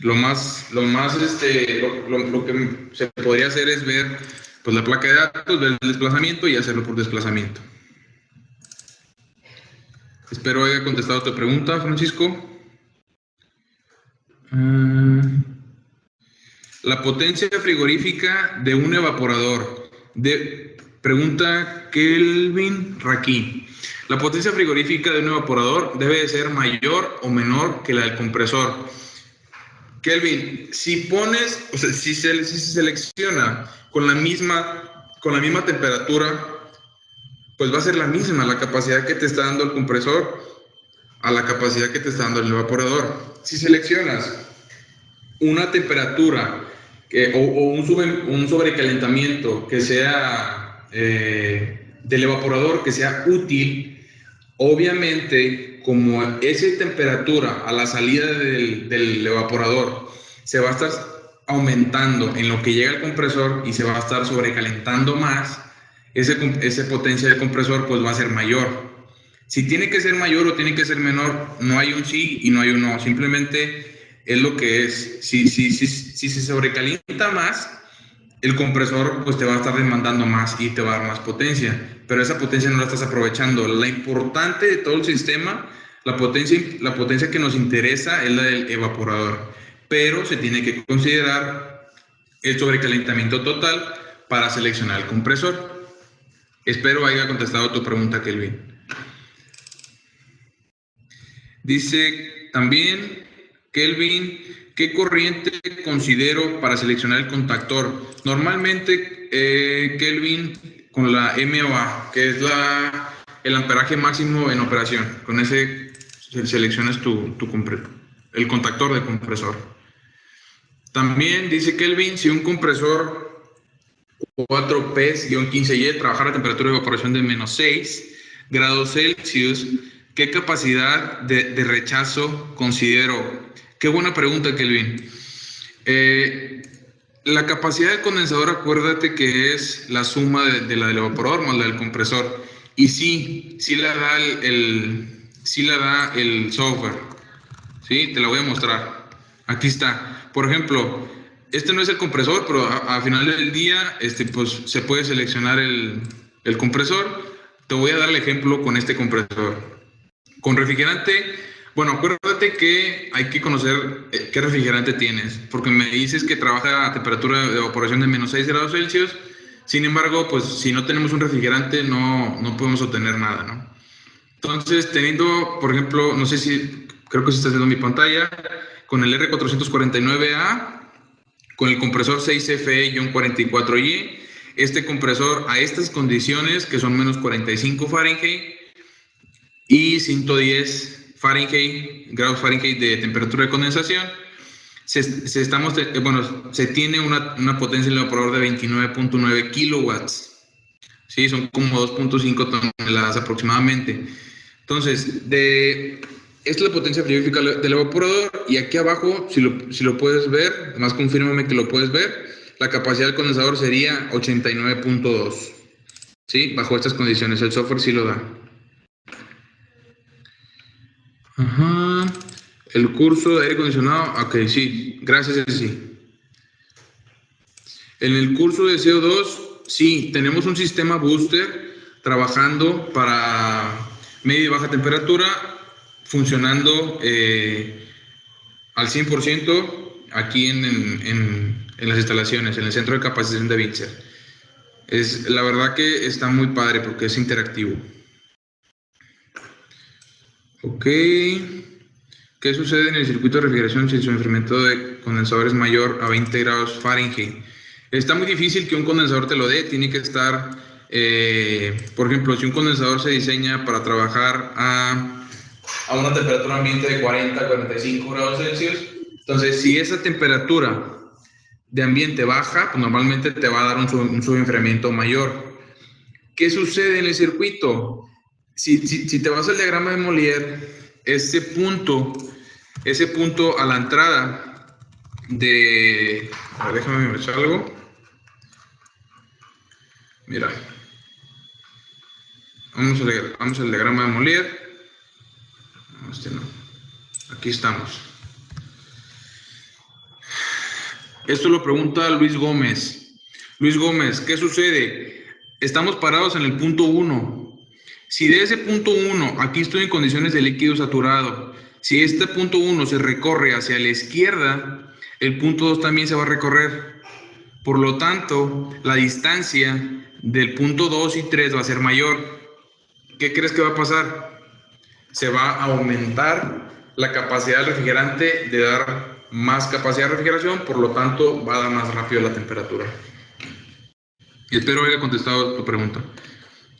Lo que se podría hacer es ver pues, la placa de datos, ver el desplazamiento y hacerlo por desplazamiento. Espero haya contestado tu pregunta, Francisco. La potencia frigorífica de un evaporador. Pregunta Kelvin Raquín. La potencia frigorífica de un evaporador debe de ser mayor o menor que la del compresor. Kelvin, si pones, o sea, si se selecciona con la misma temperatura, pues va a ser la misma la capacidad que te está dando el compresor a la capacidad que te está dando el evaporador. Si seleccionas una temperatura o un sobrecalentamiento que sea del evaporador, que sea útil, obviamente como esa temperatura a la salida del evaporador se va a estar aumentando en lo que llega al compresor y se va a estar sobrecalentando más, esa potencia del compresor pues va a ser mayor. Si tiene que ser mayor o tiene que ser menor, no hay un sí y no hay un no, simplemente es lo que es. Si se sobrecalienta más, el compresor pues te va a estar demandando más y te va a dar más potencia, pero esa potencia no la estás aprovechando. La importante de todo el sistema, la potencia que nos interesa es la del evaporador, pero se tiene que considerar el sobrecalentamiento total para seleccionar el compresor. Espero haya contestado tu pregunta, Kelvin. Dice también Kelvin, ¿qué corriente considero para seleccionar el contactor? Normalmente, Kelvin, con la MOA, que es el amperaje máximo en operación. Con ese seleccionas el contactor del compresor. También dice Kelvin, si un compresor 4PES-15Y trabajar a temperatura de evaporación de menos 6 grados Celsius, ¿qué capacidad de rechazo considero? Qué buena pregunta, Kelvin. La capacidad del condensador, acuérdate que es la suma de la del evaporador más la del compresor. Y sí la da el software. ¿Sí? Te la voy a mostrar. Aquí está. Por ejemplo, este no es el compresor, pero a final del día pues, se puede seleccionar el compresor. Te voy a dar el ejemplo con este compresor. Con refrigerante, bueno, acuérdate que hay que conocer qué refrigerante tienes, porque me dices que trabaja a temperatura de evaporación de menos 6 grados Celsius. Sin embargo, pues si no tenemos un refrigerante no podemos obtener nada, ¿no? Entonces, teniendo, por ejemplo, no sé si, creo que se está viendo mi pantalla, con el R449A, con el compresor 6FE-44Y, este compresor a estas condiciones, que son menos 45 Fahrenheit y 110 Fahrenheit, grados Fahrenheit de temperatura de condensación, se tiene una potencia en el evaporador de 29.9 kilowatts. Sí, son como 2.5 toneladas aproximadamente. Entonces, esta es la potencia frigorífica del evaporador, y aquí abajo, si lo puedes ver, además confírmame que lo puedes ver, la capacidad del condensador sería 89.2. ¿Sí? Bajo estas condiciones, el software sí lo da. Ajá. El curso de aire acondicionado, ok, sí, gracias, sí. En el curso de CO2, sí, tenemos un sistema booster trabajando para media y baja temperatura, funcionando al 100% aquí en las instalaciones, en el centro de capacitación de Bixer. La verdad que está muy padre porque es interactivo. Ok. ¿Qué sucede en el circuito de refrigeración si su enfriamiento de condensador es mayor a 20 grados Fahrenheit? Está muy difícil que un condensador te lo dé, tiene que estar, por ejemplo, si un condensador se diseña para trabajar a una temperatura ambiente de 40-45 grados Celsius, entonces si esa temperatura de ambiente baja, pues normalmente te va a dar un subenfriamiento mayor. ¿Qué sucede en el circuito? Si te vas al diagrama de Molière, ese punto a la entrada de... A ver, déjame echar algo. Mira. Vamos al diagrama de Molière. No. Aquí estamos. Esto lo pregunta Luis Gómez. Luis Gómez, ¿qué sucede? Estamos parados en el punto 1. Si de ese punto 1, aquí estoy en condiciones de líquido saturado, si este punto 1 se recorre hacia la izquierda, el punto 2 también se va a recorrer. Por lo tanto, la distancia del punto 2 y 3 va a ser mayor. ¿Qué crees que va a pasar? Se va a aumentar la capacidad del refrigerante de dar más capacidad de refrigeración, por lo tanto va a dar más rápido la temperatura. Y espero haya contestado tu pregunta,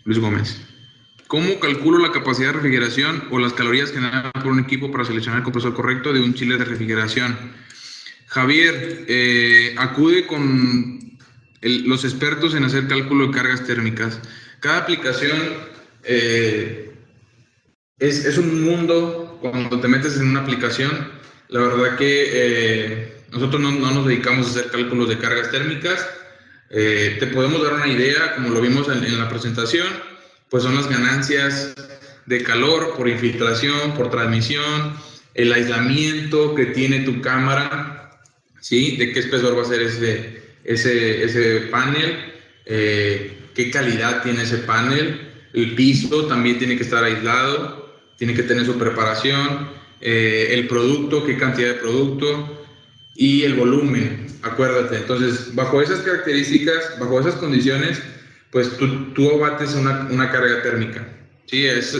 Luis Gómez. ¿Cómo calculo la capacidad de refrigeración o las calorías generadas por un equipo para seleccionar el compresor correcto de un chiller de refrigeración? Javier, acude con los expertos en hacer cálculo de cargas térmicas. Cada aplicación es un mundo. Cuando te metes en una aplicación, la verdad que nosotros no nos dedicamos a hacer cálculos de cargas térmicas. Te podemos dar una idea, como lo vimos en la presentación, pues son las ganancias de calor por infiltración, por transmisión, el aislamiento que tiene tu cámara, ¿sí? De qué espesor va a ser ese panel, qué calidad tiene ese panel, el piso también tiene que estar aislado, tiene que tener su preparación, el producto, qué cantidad de producto y el volumen, acuérdate. Entonces, bajo esas características, bajo esas condiciones, pues tú abates una carga térmica. Sí, esa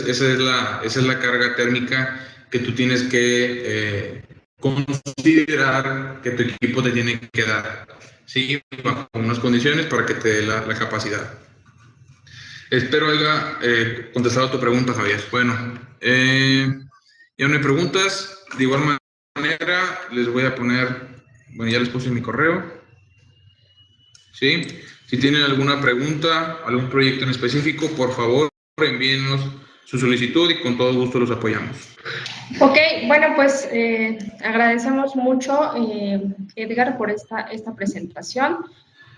es la carga térmica que tú tienes que considerar que tu equipo te tiene que dar, ¿sí? Bajo unas condiciones para que te dé la capacidad. Espero haya contestado tu pregunta, Javier. Bueno, ya no hay preguntas. De igual manera, les voy a poner, bueno, ya les puse mi correo, ¿sí? Si tienen alguna pregunta, algún proyecto en específico, por favor, envíenos su solicitud y con todo gusto los apoyamos. Ok, bueno, pues agradecemos mucho, Edgar, por esta presentación.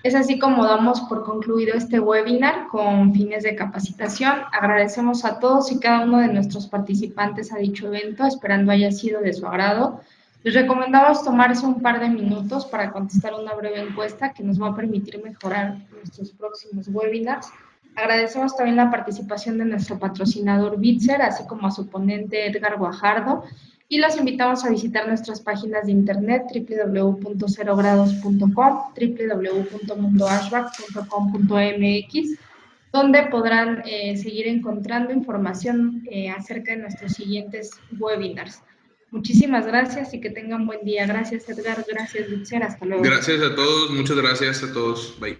Es así como damos por concluido este webinar con fines de capacitación. Agradecemos a todos y cada uno de nuestros participantes a dicho evento, esperando haya sido de su agrado. Les recomendamos tomarse un par de minutos para contestar una breve encuesta que nos va a permitir mejorar nuestros próximos webinars. Agradecemos también la participación de nuestro patrocinador Bitzer, así como a su ponente Edgar Guajardo, y los invitamos a visitar nuestras páginas de internet www.cerogrados.com, www.mundoashback.com.mx, donde podrán seguir encontrando información acerca de nuestros siguientes webinars. Muchísimas gracias y que tengan buen día. Gracias, Edgar. Gracias, Bitzer. Hasta luego. Gracias a todos. Muchas gracias a todos. Bye.